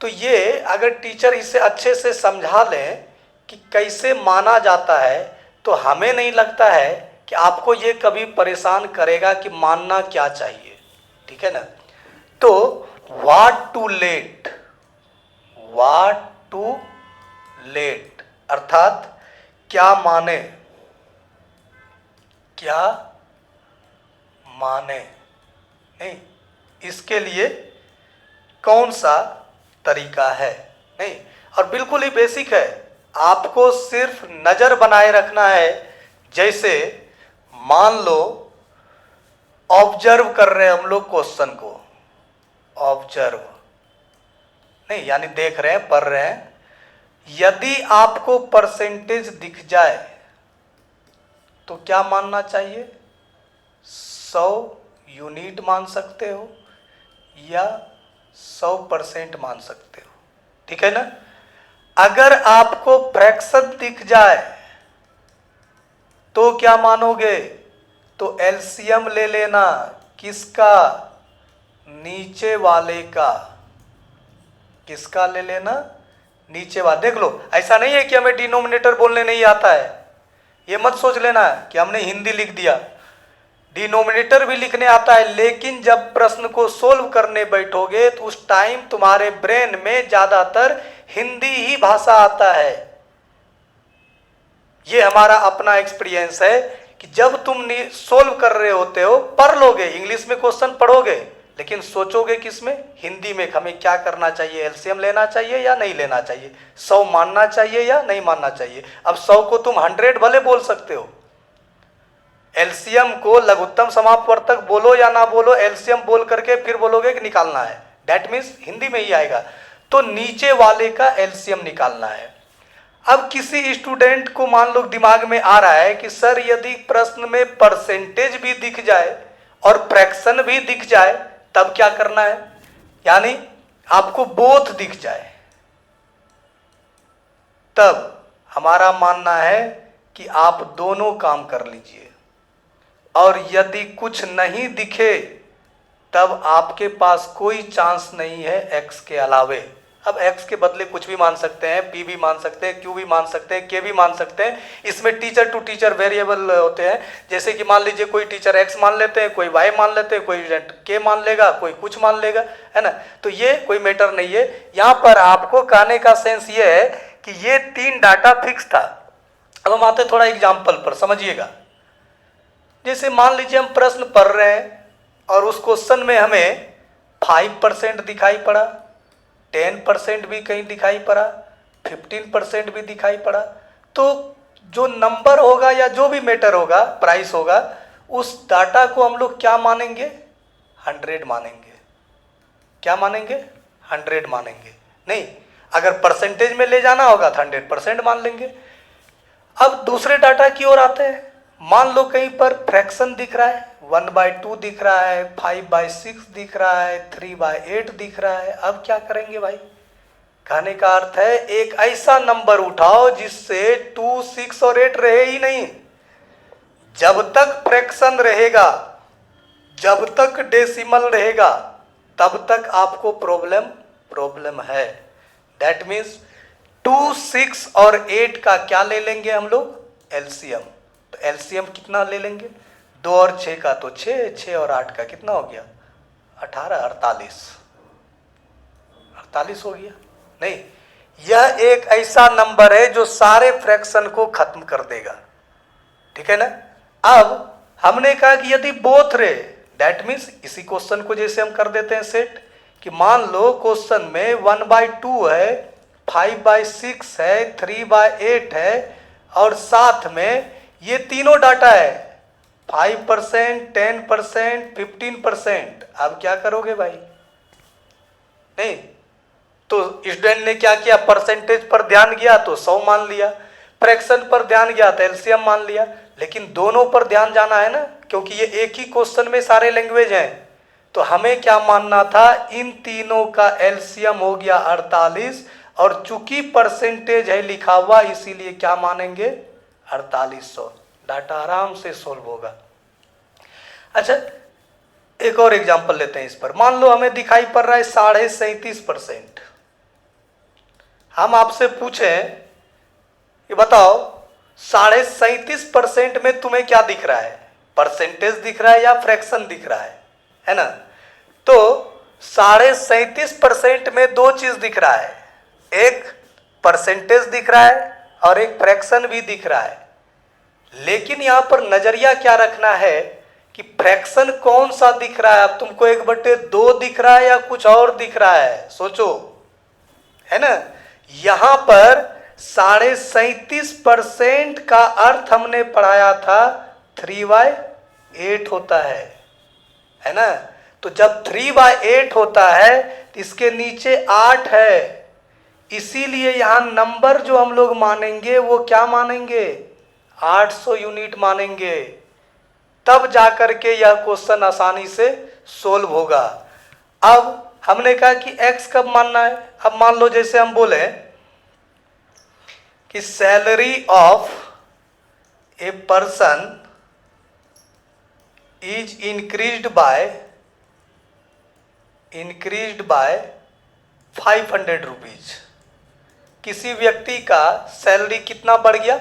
तो ये अगर टीचर इसे अच्छे से समझा लें कि कैसे माना जाता है तो हमें नहीं लगता है कि आपको ये कभी परेशान करेगा कि मानना क्या चाहिए। ठीक है ना? तो what to let, what to let अर्थात क्या माने, क्या माने, नहीं इसके लिए कौन सा तरीका है, नहीं। और बिल्कुल ही बेसिक है, आपको सिर्फ नज़र बनाए रखना है। जैसे मान लो ऑब्जर्व कर रहे हैं हम लोग क्वेश्चन को, ऑब्जर्व नहीं यानी देख रहे हैं, पढ़ रहे हैं। यदि आपको परसेंटेज दिख जाए तो क्या मानना चाहिए? 100 यूनिट मान सकते हो या 100% मान सकते हो। ठीक है ना? अगर आपको फ्रैक्शन दिख जाए तो क्या मानोगे? तो एलसीएम ले लेना। किसका? नीचे वाले का। किसका ले लेना? नीचे वाला। देख लो, ऐसा नहीं है कि हमें डिनोमिनेटर बोलने नहीं आता है, ये मत सोच लेना कि हमने हिंदी लिख दिया। डिनोमिनेटर भी लिखने आता है, लेकिन जब प्रश्न को सोल्व करने बैठोगे तो उस टाइम तुम्हारे ब्रेन में ज्यादातर हिंदी ही भाषा आता है। ये हमारा अपना एक्सपीरियंस है कि जब तुम सोल्व कर रहे होते हो, पढ़ लोगे, इंग्लिश में क्वेश्चन पढ़ोगे, लेकिन सोचोगे किसमें? हिंदी में। हमें क्या करना चाहिए? एलसीएम लेना चाहिए या नहीं लेना चाहिए? 100 मानना चाहिए या नहीं मानना चाहिए? अब 100 को तुम 100 भले बोल सकते हो, एलसीएम को लघुत्तम समापवर्तक बोलो या ना बोलो, एलसीएम बोल करके फिर बोलोगे कि निकालना है, दैट मीन्स हिंदी में ही आएगा। तो नीचे वाले का एलसीएम निकालना है। अब किसी स्टूडेंट को मान लो दिमाग में आ रहा है कि सर यदि प्रश्न में परसेंटेज भी दिख जाए और फ्रैक्शन भी दिख जाए तब क्या करना है? यानी आपको बोथ दिख जाए, तब हमारा मानना है कि आप दोनों काम कर लीजिए। और यदि कुछ नहीं दिखे तब आपके पास कोई चांस नहीं है एक्स के अलावे। अब एक्स के बदले कुछ भी मान सकते हैं, पी भी मान सकते हैं, क्यू भी मान सकते हैं, के भी मान सकते हैं। इसमें टीचर टू टीचर वेरिएबल होते हैं। जैसे कि मान लीजिए कोई टीचर एक्स मान लेते हैं, कोई वाई मान लेते हैं, कोई के मान लेगा, कोई कुछ मान लेगा, है ना? तो ये कोई मैटर नहीं है। यहाँ पर आपको कहने का सेंस ये है कि ये 3 डाटा फिक्स था। अब हम आते थोड़ा एग्जाम्पल पर, समझिएगा। जैसे मान लीजिए हम प्रश्न पढ़ रहे हैं और उस क्वेश्चन में हमें 5% दिखाई पड़ा, 10% भी कहीं दिखाई पड़ा, 15% भी दिखाई पड़ा। तो जो नंबर होगा या जो भी मैटर होगा, प्राइस होगा, उस डाटा को हम लोग क्या मानेंगे? 100 मानेंगे। क्या मानेंगे? 100 मानेंगे। नहीं, अगर परसेंटेज में ले जाना होगा तो 100% मान लेंगे। अब दूसरे डाटा की ओर आते हैं। मान लो कहीं पर फ्रैक्शन दिख रहा है, 1/2 दिख रहा है, 5/6 दिख रहा है, 3/8 दिख रहा है। अब क्या करेंगे भाई? कहने का अर्थ है एक ऐसा नंबर उठाओ जिससे 2, 6 और 8 रहे ही नहीं। जब तक फ्रैक्शन रहेगा, जब तक डेसिमल रहेगा, तब तक आपको प्रॉब्लम है। दैट मीन्स 2, 6 और 8 का क्या ले लेंगे हम लोग? एलसीएम। तो एलसीएम कितना ले लेंगे? 2 और 6 का तो 6, 6 और 8 का कितना हो गया? 18, 48 हो गया। नहीं, यह एक ऐसा नंबर है जो सारे फ्रैक्शन को खत्म कर देगा। ठीक है ना? अब हमने कहा कि यदि बोथ रहे, दैट मीन्स इसी क्वेश्चन को जैसे हम कर देते हैं सेट, कि मान लो क्वेश्चन में 1/2 है, 5/6 है, 3/8 है और साथ में ये तीनों डाटा है, 5%, 10%, 15%। अब क्या करोगे भाई? नहीं, तो स्टूडेंट ने क्या किया? परसेंटेज पर ध्यान गया तो 100 मान लिया, फ्रैक्शन पर ध्यान गया तो एलसीएम मान लिया। लेकिन दोनों पर ध्यान जाना है ना, क्योंकि ये एक ही क्वेश्चन में सारे लैंग्वेज हैं। तो हमें क्या मानना था, इन तीनों का एलसीएम हो गया 48, और चूंकि परसेंटेज है लिखा हुआ इसीलिए क्या मानेंगे 4800। डाटा आराम से सोल्व होगा। अच्छा, एक और एग्जांपल लेते हैं इस पर। मान लो हमें दिखाई पड़ रहा है 37.5%। हम आपसे पूछें कि बताओ 37.5% में तुम्हें क्या दिख रहा है, परसेंटेज दिख रहा है या फ्रैक्शन दिख रहा है ना। तो 37.5% में दो चीज दिख रहा है, एक परसेंटेज दिख रहा है और एक फ्रैक्शन भी दिख रहा है। लेकिन यहां पर नजरिया क्या रखना है कि फ्रैक्शन कौन सा दिख रहा है। अब तुमको 1/2 दिख रहा है या कुछ और दिख रहा है, सोचो, है ना। यहां पर 37.5% का अर्थ हमने पढ़ाया था 3/8 होता है ना। तो जब 3/8 होता है तो इसके नीचे 8 है, इसीलिए यहां नंबर जो हम लोग मानेंगे वो क्या मानेंगे, 800 यूनिट मानेंगे। तब जाकर के यह क्वेश्चन आसानी से सोल्व होगा। अब हमने कहा कि x कब मानना है। अब मान लो जैसे हम बोले कि salary of a person is increased by 500 rupees. किसी व्यक्ति का सैलरी कितना बढ़ गया,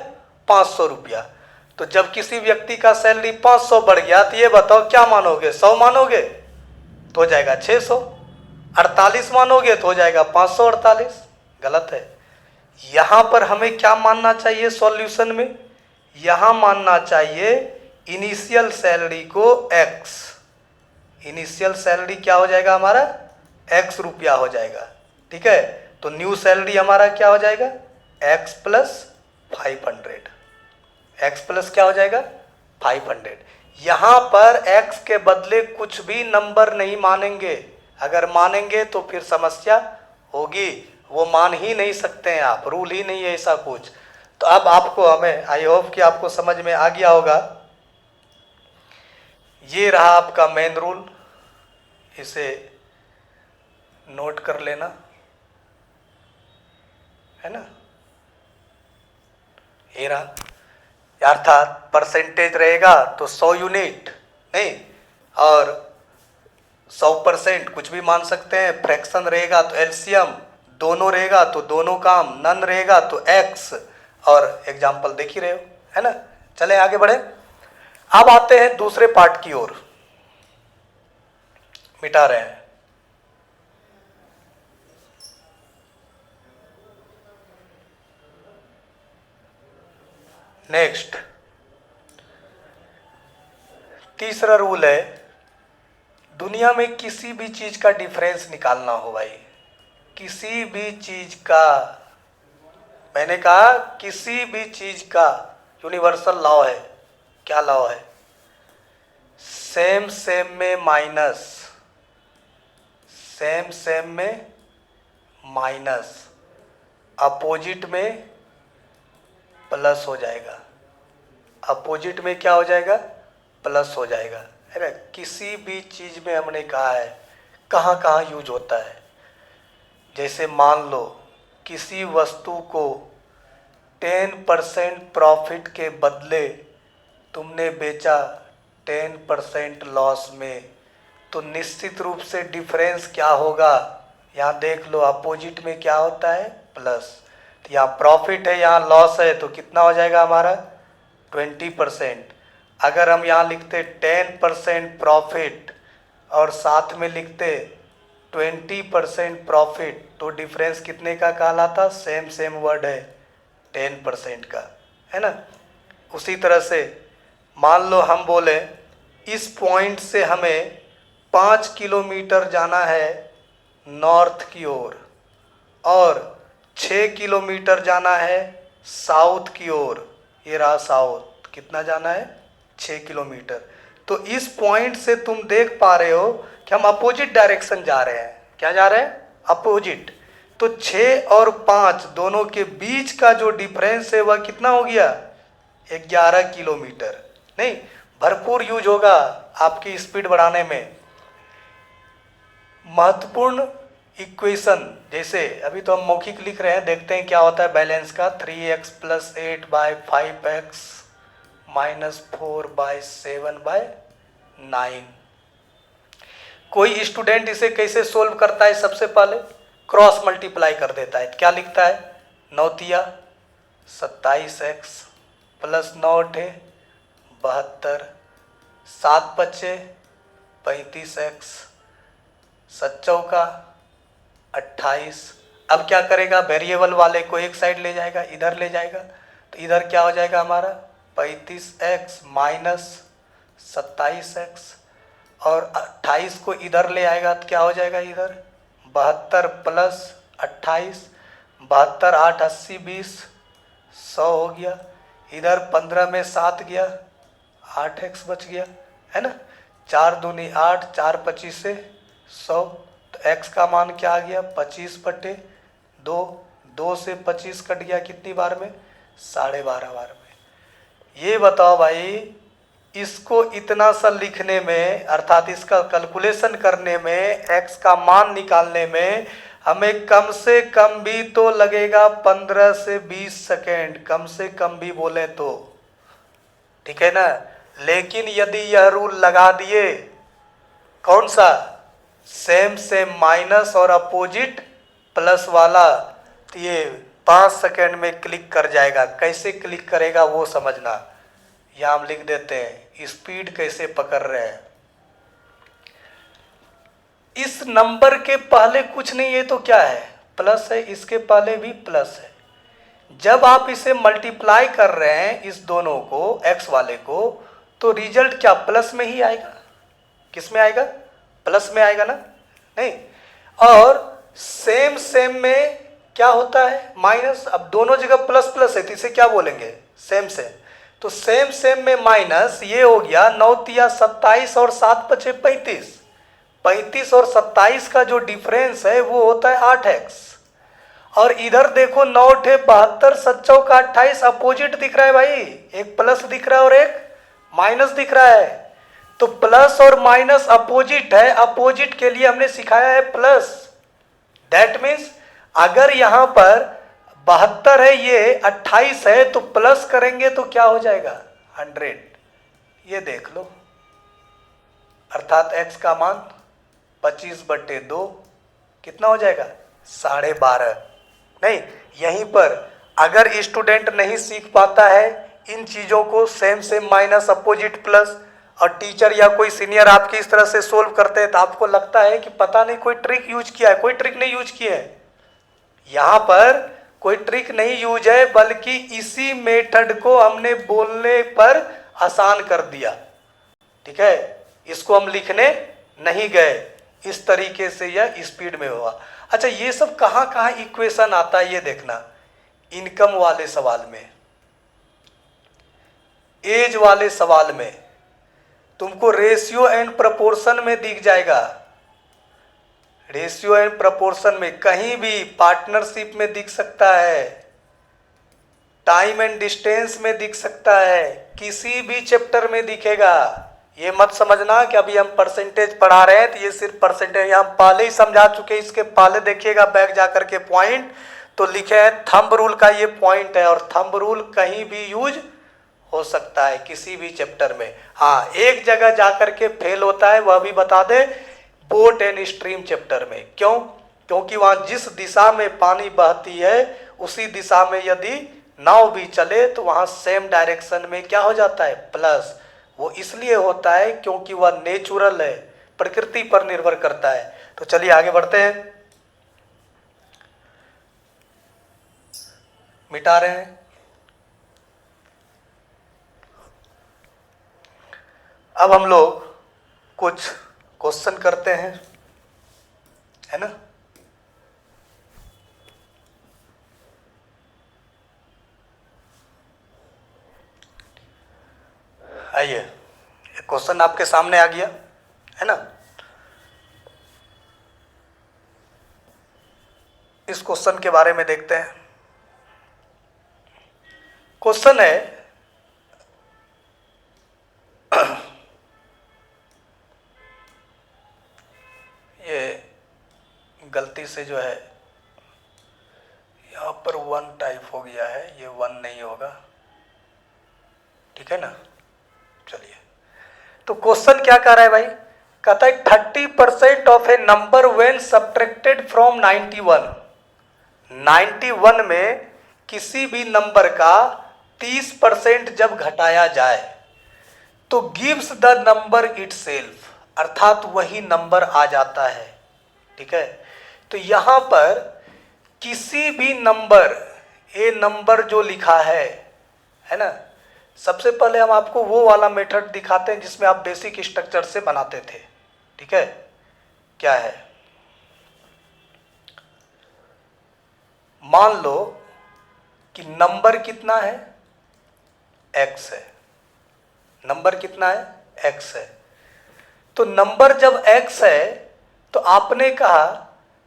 500 रुपया। तो जब किसी व्यक्ति का सैलरी 500 बढ़ गया तो ये बताओ क्या मानोगे, 100 मानोगे तो हो जाएगा 600, 48 मानोगे तो हो जाएगा 548। गलत है। यहां पर हमें क्या मानना चाहिए सॉल्यूशन में, यहां मानना चाहिए इनिशियल सैलरी को x। इनिशियल सैलरी क्या हो जाएगा हमारा, x रुपया हो जाएगा, ठीक है। तो न्यू सैलरी हमारा क्या हो जाएगा, x प्लस 500। x प्लस क्या हो जाएगा 500। यहां पर x के बदले कुछ भी नंबर नहीं मानेंगे। अगर मानेंगे तो फिर समस्या होगी, वो मान ही नहीं सकते हैं आप, रूल ही नहीं है ऐसा कुछ। तो अब आपको, हमें आई होप कि आपको समझ में आ गया होगा। ये रहा आपका मेन रूल, इसे नोट कर लेना, है ना। ये रहा, अर्थात परसेंटेज रहेगा तो 100 यूनिट नहीं, और 100% कुछ भी मान सकते हैं। फ्रैक्शन रहेगा तो एलसीएम, दोनों रहेगा तो दोनों काम, नन रहेगा तो एक्स, और एग्जाम्पल देख ही रहे हो, है ना। चलें आगे बढ़े। अब आते हैं दूसरे पार्ट की ओर, मिटा रहे हैं। नेक्स्ट, तीसरा रूल है, दुनिया में किसी भी चीज का डिफरेंस निकालना हो भाई, किसी भी चीज का, मैंने कहा किसी भी चीज का यूनिवर्सल लॉ है। क्या लॉ है, सेम सेम में माइनस, सेम सेम में माइनस, अपोजिट में प्लस हो जाएगा, अपोजिट में क्या हो जाएगा, प्लस हो जाएगा, है ना। किसी भी चीज में हमने कहा है कहाँ कहाँ यूज होता है। जैसे मान लो किसी वस्तु को 10% प्रॉफिट के बदले तुमने बेचा 10% लॉस में, तो निश्चित रूप से डिफरेंस क्या होगा, यहाँ देख लो अपोजिट में क्या होता है, प्लस। तो यहाँ प्रॉफिट है, यहाँ लॉस है, तो कितना हो जाएगा हमारा 20%। अगर हम यहाँ लिखते 10% प्रॉफिट और साथ में लिखते 20% प्रॉफिट, तो डिफरेंस कितने का कहलाता, सेम सेम वर्ड है 10% का, है ना। उसी तरह से मान लो हम बोले इस पॉइंट से हमें 5 किलोमीटर जाना है नॉर्थ की ओर, और 6 किलोमीटर जाना है साउथ की ओर। ये रहा साउथ, कितना जाना है 6 किलोमीटर। तो इस पॉइंट से तुम देख पा रहे हो कि हम अपोजिट डायरेक्शन जा रहे हैं। क्या जा रहे हैं, अपोजिट। तो 6 और 5 दोनों के बीच का जो डिफरेंस है वह कितना हो गया, 11 किलोमीटर। नहीं, भरपूर यूज होगा आपकी स्पीड बढ़ाने में। महत्वपूर्ण इक्वेशन, जैसे अभी तो हम मौखिक लिख रहे हैं, देखते हैं क्या होता है बैलेंस का। 3x + 8/5x - 4/7/9। कोई स्टूडेंट इसे कैसे सोल्व करता है? सबसे पहले क्रॉस मल्टीप्लाई कर देता है। क्या लिखता है? 9 × 27x + 9 × 72, 7 × 35x, 7 चौका 28। अब क्या करेगा? वेरिएबल वाले को एक साइड ले जाएगा, इधर ले जाएगा, तो इधर क्या हो जाएगा हमारा 35x - 27x, और 28 को इधर ले आएगा तो क्या हो जाएगा इधर 72 + 28, 72 8 80 20 100 हो गया। इधर 15 में 7 गया, 8x बच गया, है ना। 4 दूनी 8, 4 25 से 100, तो x का मान क्या आ गया 25/2। 2 से 25 कट गया कितनी बार में? 12.5 बार में। ये बताओ भाई, इसको इतना सा लिखने में, अर्थात इसका कैलकुलेशन करने में, x का मान निकालने में हमें कम से कम भी तो लगेगा 15 से 20 सेकेंड, कम से कम भी बोले तो, ठीक है ना। लेकिन यदि यह रूल लगा दिए, कौन सा? सेम सेम माइनस और अपोजिट प्लस वाला, तो ये 5 सेकेंड में क्लिक कर जाएगा। कैसे क्लिक करेगा वो समझना। यहाँ हम लिख देते हैं स्पीड कैसे पकड़ रहे हैं। इस नंबर के पहले कुछ नहीं, ये तो क्या है? प्लस है, इसके पहले भी प्लस है। जब आप इसे मल्टीप्लाई कर रहे हैं इस दोनों को, एक्स वाले को, तो रिजल्ट क्या प्लस में ही आएगा? किस में आएगा? प्लस में आएगा ना, नहीं। और सेम सेम में क्या होता है? माइनस। अब दोनों जगह प्लस प्लस है तो इसे क्या बोलेंगे? Same same. तो सेम सेम में माइनस, ये हो गया 9 × 27 और 7 × 35। 35 और 27 का जो डिफरेंस है वो होता है 8x। और इधर देखो 9 × 72, 7 चौका 28, अपोजिट दिख रहा है भाई। एक प्लस दिख रहा है और एक माइनस दिख रहा है। तो प्लस और माइनस अपोजिट है, अपोजिट के लिए हमने सिखाया है प्लस। दैट मीन्स अगर यहां पर 72 है, ये 28 है, तो प्लस करेंगे तो क्या हो जाएगा 100। ये देख लो, अर्थात x का मान 25/2 कितना हो जाएगा 12.5। नहीं, यहीं पर अगर स्टूडेंट नहीं सीख पाता है इन चीज़ों को, same same minus opposite plus, और टीचर या कोई सीनियर आपकी इस तरह से सोल्व करते हैं, तो आपको लगता है कि पता नहीं कोई ट्रिक यूज किया है। कोई ट्रिक नहीं यूज किया है, यहाँ पर कोई ट्रिक नहीं यूज है, बल्कि इसी मेथड को हमने बोलने पर आसान कर दिया, ठीक है। इसको हम लिखने नहीं गए, इस तरीके से यह स्पीड में हुआ। अच्छा, ये सब कहाँ कहाँ इक्वेशन आता है ये देखना। इनकम वाले सवाल में, एज वाले सवाल में तुमको रेशियो एंड प्रपोर्शन में दिख जाएगा। रेशियो एंड प्रपोर्शन में कहीं भी, पार्टनरशिप में दिख सकता है, टाइम एंड डिस्टेंस में दिख सकता है, किसी भी चैप्टर में दिखेगा। ये मत समझना कि अभी हम परसेंटेज पढ़ा रहे हैं तो ये सिर्फ परसेंटेज, हम पहले ही समझा चुके। इसके पहले देखिएगा बैक जाकर के पॉइंट तो लिखे हैं थंब रूल का, ये पॉइंट है, और थंब रूल कहीं भी यूज हो सकता है किसी भी चैप्टर में। हाँ, एक जगह जाकर के फेल होता है, वह भी बता दे, बोट एंड स्ट्रीम चैप्टर में। क्यों? क्योंकि वहां जिस दिशा में पानी बहती है उसी दिशा में यदि नाव भी चले तो वहां सेम डायरेक्शन में क्या हो जाता है प्लस। वो इसलिए होता है क्योंकि वह नेचुरल है, प्रकृति पर निर्भर करता है। तो चलिए आगे बढ़ते हैं, मिटा रहे हैं। अब हम लोग कुछ क्वेश्चन करते हैं, है ना। आइए, क्वेश्चन आपके सामने आ गया है ना। इस क्वेश्चन के बारे में देखते हैं। क्वेश्चन है ये गलती से जो है यहाँ पर 1 टाइप हो गया है, ये 1 नहीं होगा, ठीक है ना। चलिए, तो क्वेश्चन क्या कर रहा है भाई, कहता है 30% of A number when subtracted from 91। 91 में किसी भी नंबर का 30% जब घटाया जाए तो गिव्स द नंबर इटसेल्फ, अर्थात वही नंबर आ जाता है, ठीक है। तो यहां पर किसी भी नंबर, ए नंबर जो लिखा है ना, सबसे पहले हम आपको वो वाला मेथड दिखाते हैं जिसमें आप बेसिक स्ट्रक्चर से बनाते थे, ठीक है। क्या है, मान लो कि नंबर कितना है, x है, नंबर कितना है, x है। तो नंबर जब x है तो आपने कहा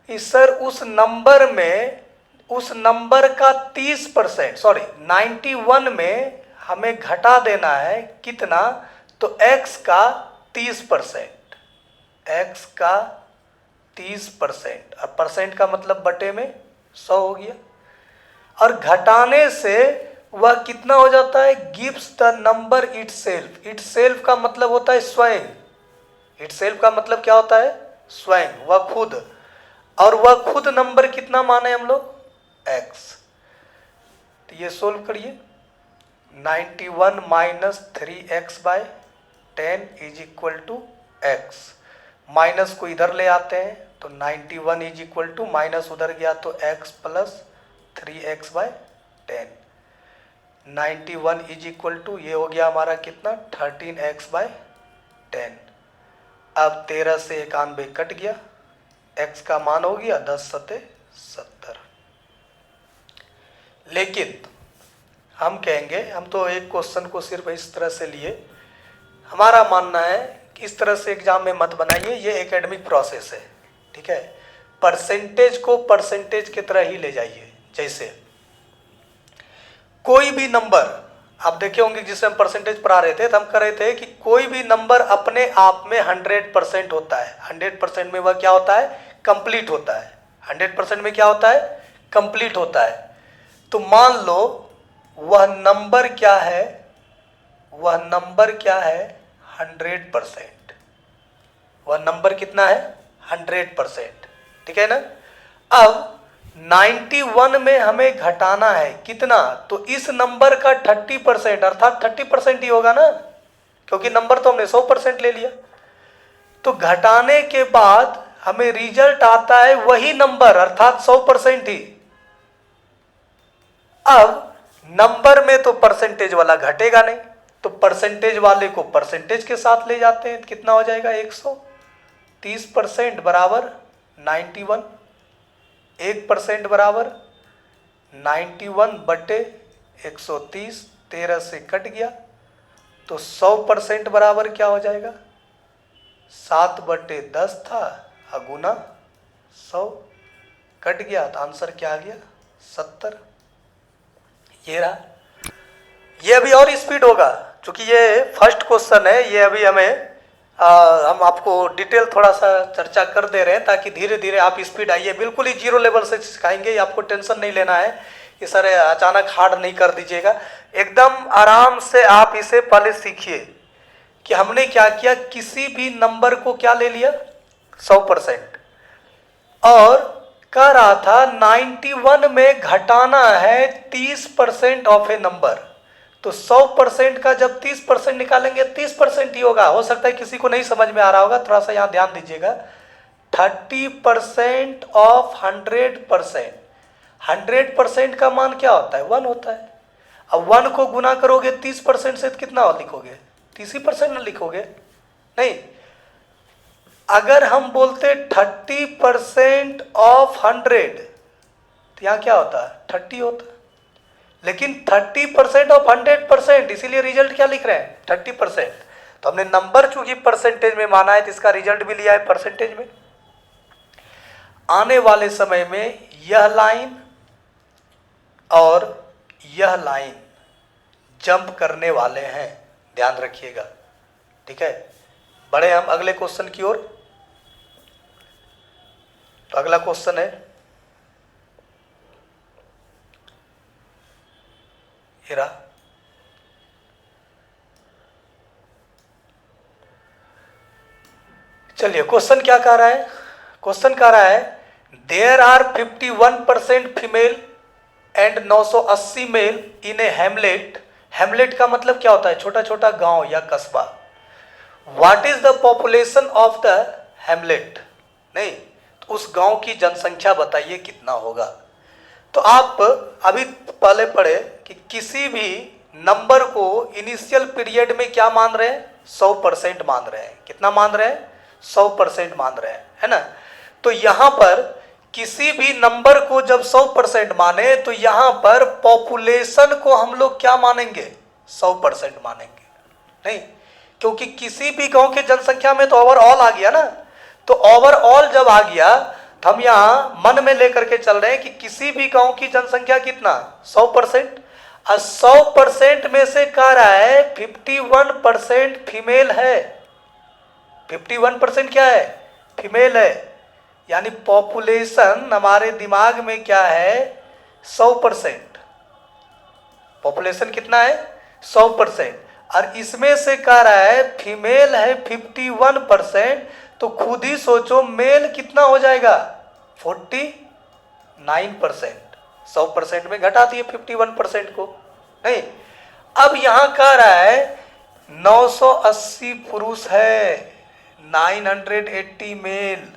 कि सर उस नंबर में, उस नंबर का 30%, सॉरी 91 में हमें घटा देना है कितना, तो x का 30%, x का 30%, और परसेंट का मतलब बटे में 100 हो गया। और घटाने से वह कितना हो जाता है, gives the number itself. Itself का मतलब होता है स्वयं, इटसेल्फ का मतलब क्या होता है, स्वयं, वह खुद। और वह खुद नंबर कितना माने हम लोग, x। तो ये सोल्व करिए, 91 minus 3x/10 is equal to x। Minus को इधर ले आते हैं तो 91 इज इक्वल टू, माइनस उधर गया तो x plus 3x/10। 91 is equal to, ये हो गया हमारा कितना, 13x/10। अब 13 से 91 कट गया, x का मान हो गया 10 सते 70। लेकिन हम कहेंगे, हम तो एक क्वेश्चन को सिर्फ इस तरह से लिए, हमारा मानना है कि इस तरह से एग्जाम में मत बनाइए, ये एकेडमिक प्रोसेस है, ठीक है। परसेंटेज को परसेंटेज की तरह ही ले जाइए। जैसे कोई भी नंबर, आप देखे होंगे जिससे हम परसेंटेज पढ़ा रहे थे, तो हम कर रहे थे कि कोई भी नंबर अपने आप में 100% होता है। 100% में वह क्या होता है, कंप्लीट होता है। 100% में क्या होता है, कंप्लीट होता है। तो मान लो वह नंबर क्या है, वह नंबर क्या है, 100%। वह नंबर कितना है, 100%, ठीक है ना। अब 91 में हमें घटाना है कितना, तो इस नंबर का 30%, अर्थात 30% ही होगा ना, क्योंकि नंबर तो हमने 100% ले लिया। तो घटाने के बाद हमें रिजल्ट आता है वही नंबर, अर्थात 100% ही। अब नंबर में तो परसेंटेज वाला घटेगा नहीं, तो परसेंटेज वाले को परसेंटेज के साथ ले जाते हैं, कितना हो जाएगा, 130% बराबर 91। 1% बराबर 91 बटे 130, 13 से कट गया, तो 100% बराबर क्या हो जाएगा, 7/10 था, अगुना 100, कट गया तो आंसर क्या आ गया, 70। ये रहा। ये अभी और स्पीड होगा, क्योंकि ये फर्स्ट क्वेश्चन है, ये अभी हमें हम आपको डिटेल थोड़ा सा चर्चा कर दे रहे हैं ताकि धीरे धीरे आप स्पीड आइए। बिल्कुल ही जीरो लेवल से सिखाएंगे, आपको टेंशन नहीं लेना है कि सर अचानक हार्ड नहीं कर दीजिएगा। एकदम आराम से आप इसे पहले सीखिए कि हमने क्या किया, किसी भी नंबर को क्या ले लिया, 100%, और कह रहा था 91 में घटाना है 30% ऑफ ए नंबर। तो 100% का जब 30% निकालेंगे 30% ही होगा। हो सकता है किसी को नहीं समझ में आ रहा होगा, थोड़ा सा यहाँ ध्यान दीजिएगा। 30% ऑफ 100%, 100% का मान क्या होता है, 1 होता है। अब 1 को गुना करोगे 30% से तो कितना लिखोगे, 30% ना लिखोगे, नहीं। अगर हम बोलते 30% ऑफ 100 तो यहाँ क्या होता है, 30 होता है। लेकिन 30% ऑफ 100%, इसीलिए रिजल्ट क्या लिख रहे हैं, 30%। तो हमने नंबर चूंकि परसेंटेज में माना है तो इसका रिजल्ट भी लिया है परसेंटेज में। आने वाले समय में यह लाइन और यह लाइन जंप करने वाले हैं, ध्यान रखिएगा, ठीक है। बढ़े हम अगले क्वेश्चन की ओर। तो अगला क्वेश्चन है, ये रहा। चलिए क्वेश्चन क्या कह रहा है, क्वेश्चन कह रहा है there are 51% female and 980 male in a hamlet. Hamlet का मतलब क्या होता है, छोटा छोटा गांव या कस्बा। What is the population of the hamlet, नहीं तो उस गांव की जनसंख्या बताइए कितना होगा। तो आप अभी पहले पढ़े कि किसी भी नंबर को इनिशियल पीरियड में क्या मान रहे हैं, 100% मान रहे हैं। कितना मान रहे हैं, 100% मान रहे हैं, है ना। तो यहां पर किसी भी नंबर को जब 100% माने तो यहां पर पॉपुलेशन को हम लोग क्या मानेंगे, 100% मानेंगे, नहीं क्योंकि किसी भी गांव के जनसंख्या में तो ओवरऑल आ गया ना। तो ओवरऑल जब आ गया तो हम यहां मन में लेकर के चल रहे हैं कि किसी भी गांव की जनसंख्या कितना, 100%। 100% में से कह रहा है 51% फीमेल है। 51% क्या है, फीमेल है। यानी पॉपुलेशन हमारे दिमाग में क्या है, 100%। पॉपुलेशन कितना है, 100%। और इसमें से कह रहा है फीमेल है 51%। तो खुद ही सोचो मेल कितना हो जाएगा, 49%। 100% में घटा दिए 51% को, नहीं। अब यहां कह रहा है 980 पुरुष है, 980 मेल।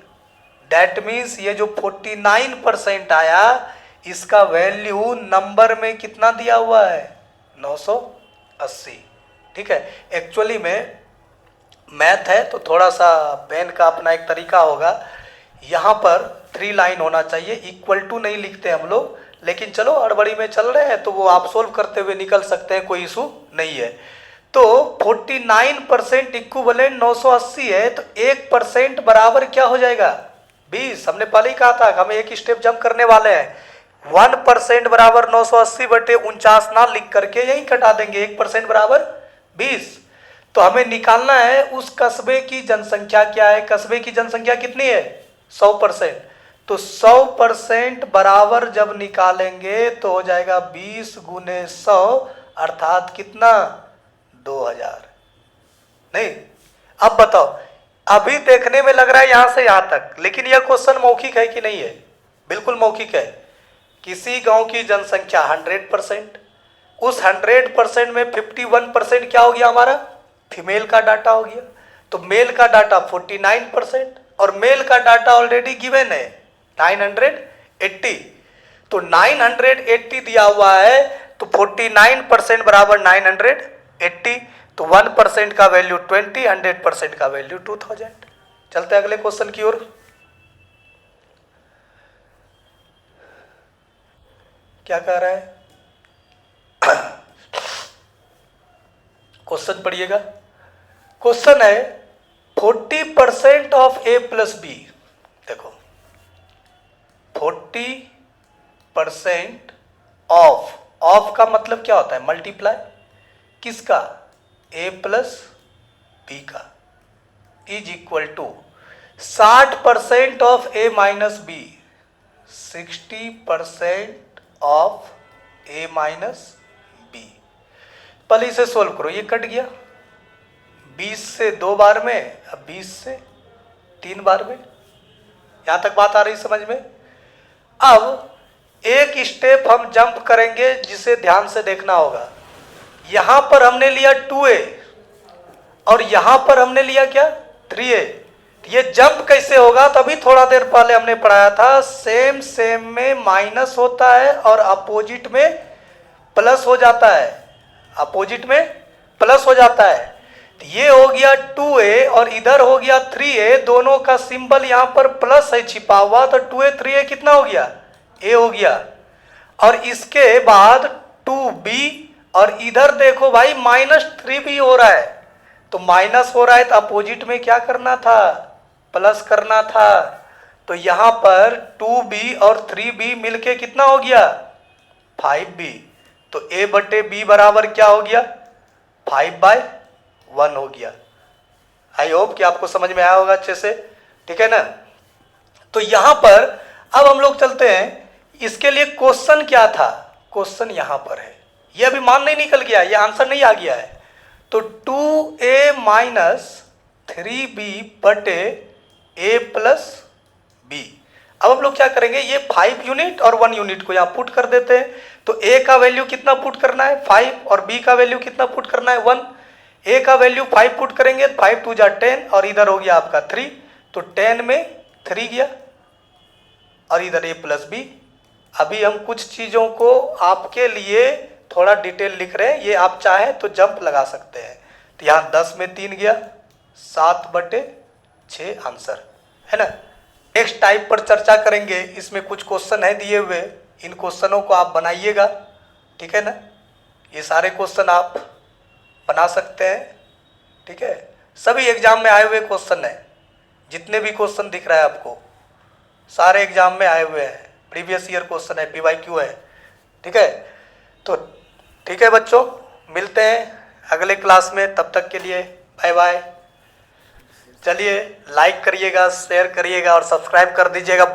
दैट मीन्स ये जो 49% आया इसका वैल्यू नंबर में कितना दिया हुआ है, 980। ठीक है, एक्चुअली में मैथ है तो थोड़ा सा पेन का अपना एक तरीका होगा। यहाँ पर 3 लाइन होना चाहिए, इक्वल टू नहीं लिखते हम लोग, लेकिन चलो हड़बड़ी में चल रहे हैं तो वो आप सोल्व करते हुए निकल सकते हैं, कोई इशू नहीं है। तो 49% इक्विवेलेंट 980 है, तो 1% बराबर क्या हो जाएगा, 20। हमने पहले ही कहा था कि हम एक स्टेप जंप करने वाले हैं। 1% बराबर 980/49 ना लिख करके यही कटा देंगे, 1% बराबर 20। तो हमें निकालना है उस कस्बे की जनसंख्या क्या है। कस्बे की जनसंख्या कितनी है, 100%। तो 100% बराबर जब निकालेंगे तो हो जाएगा 20 गुने 100 अर्थात कितना, 2000। नहीं, अब बताओ, अभी देखने में लग रहा है यहां से यहां तक, लेकिन यह क्वेश्चन मौखिक है कि नहीं है, बिल्कुल मौखिक है। किसी गांव की जनसंख्या 100%, उस 100% में 51% क्या हो गया हमारा, फीमेल का डाटा हो गया। तो मेल का डाटा 49% और मेल का डाटा ऑलरेडी गिवन है 980। तो 980 दिया हुआ है, तो 49% बराबर 980। तो 1% का वैल्यू 20, 100% का वैल्यू 2000। चलते अगले क्वेश्चन की ओर। क्या कह रहा है, क्वेश्चन पढ़िएगा। क्वेश्चन है 40% ऑफ ए प्लस बी। देखो 40% ऑफ का मतलब क्या होता है, मल्टीप्लाई किसका, ए प्लस बी का, is equal to 60% of A minus B, 60% of A minus B. पहले इसे सोल्व करो, ये कट गया 20 से 2 बार में, अब 20 से 3 बार में। यहां तक बात आ रही समझ में। अब एक स्टेप हम जंप करेंगे जिसे ध्यान से देखना होगा। यहां पर हमने लिया 2a और यहां पर हमने लिया क्या, 3a। ये जंप कैसे होगा, तभी थोड़ा देर पहले हमने पढ़ाया था, सेम सेम में माइनस होता है और अपोजिट में प्लस हो जाता है, अपोजिट में प्लस हो जाता है। तो ये हो गया 2a और इधर हो गया 3a, दोनों का सिंबल यहां पर प्लस है छिपा हुआ, तो 2a 3a कितना हो गया, a हो गया। और इसके बाद 2b और इधर देखो भाई -3b हो रहा है। तो माइनस हो रहा है तो अपोजिट में क्या करना था, प्लस करना था। तो यहां पर 2b और 3b मिलके कितना हो गया, 5b। तो a/b बराबर क्या हो गया, 5/1 हो गया। आई होप कि आपको समझ में आया होगा अच्छे से, ठीक है ना। तो यहां पर अब हम लोग चलते हैं, इसके लिए क्वेश्चन क्या था, क्वेश्चन यहां पर है, ये अभी मान नहीं निकल गया, ये आंसर नहीं आ गया है। तो 2a माइनस 3b बटे a प्लस b। अब हम लोग क्या करेंगे, ये 5 यूनिट और 1 यूनिट को यहाँ पुट कर देते हैं। तो a का वैल्यू कितना पुट करना है 5 और b का वैल्यू कितना पुट करना है 1। a का वैल्यू 5 पुट करेंगे, 5 2 जा 10 और इधर हो गया आपका 3, तो 10 में 3 गया और इधर a प्लस बी। अभी हम कुछ चीज़ों को आपके लिए थोड़ा डिटेल लिख रहे हैं, ये आप चाहें तो जंप लगा सकते हैं। तो यहाँ 10 में 3 गया, 7 बटे 6 आंसर है ना। नेक्स्ट टाइप पर चर्चा करेंगे, इसमें कुछ क्वेश्चन है दिए हुए, इन क्वेश्चनों को आप बनाइएगा, ठीक है ना। ये सारे क्वेश्चन आप बना सकते हैं, ठीक है। सभी एग्जाम में आए हुए क्वेश्चन है, जितने भी क्वेश्चन दिख रहा है आपको सारे एग्जाम में आए हुए हैं, प्रीवियस ईयर क्वेश्चन है, PYQ है, ठीक है। तो ठीक है बच्चों, मिलते हैं अगले क्लास में, तब तक के लिए बाय बाय। चलिए लाइक करिएगा, शेयर करिएगा और सब्सक्राइब कर दीजिएगा।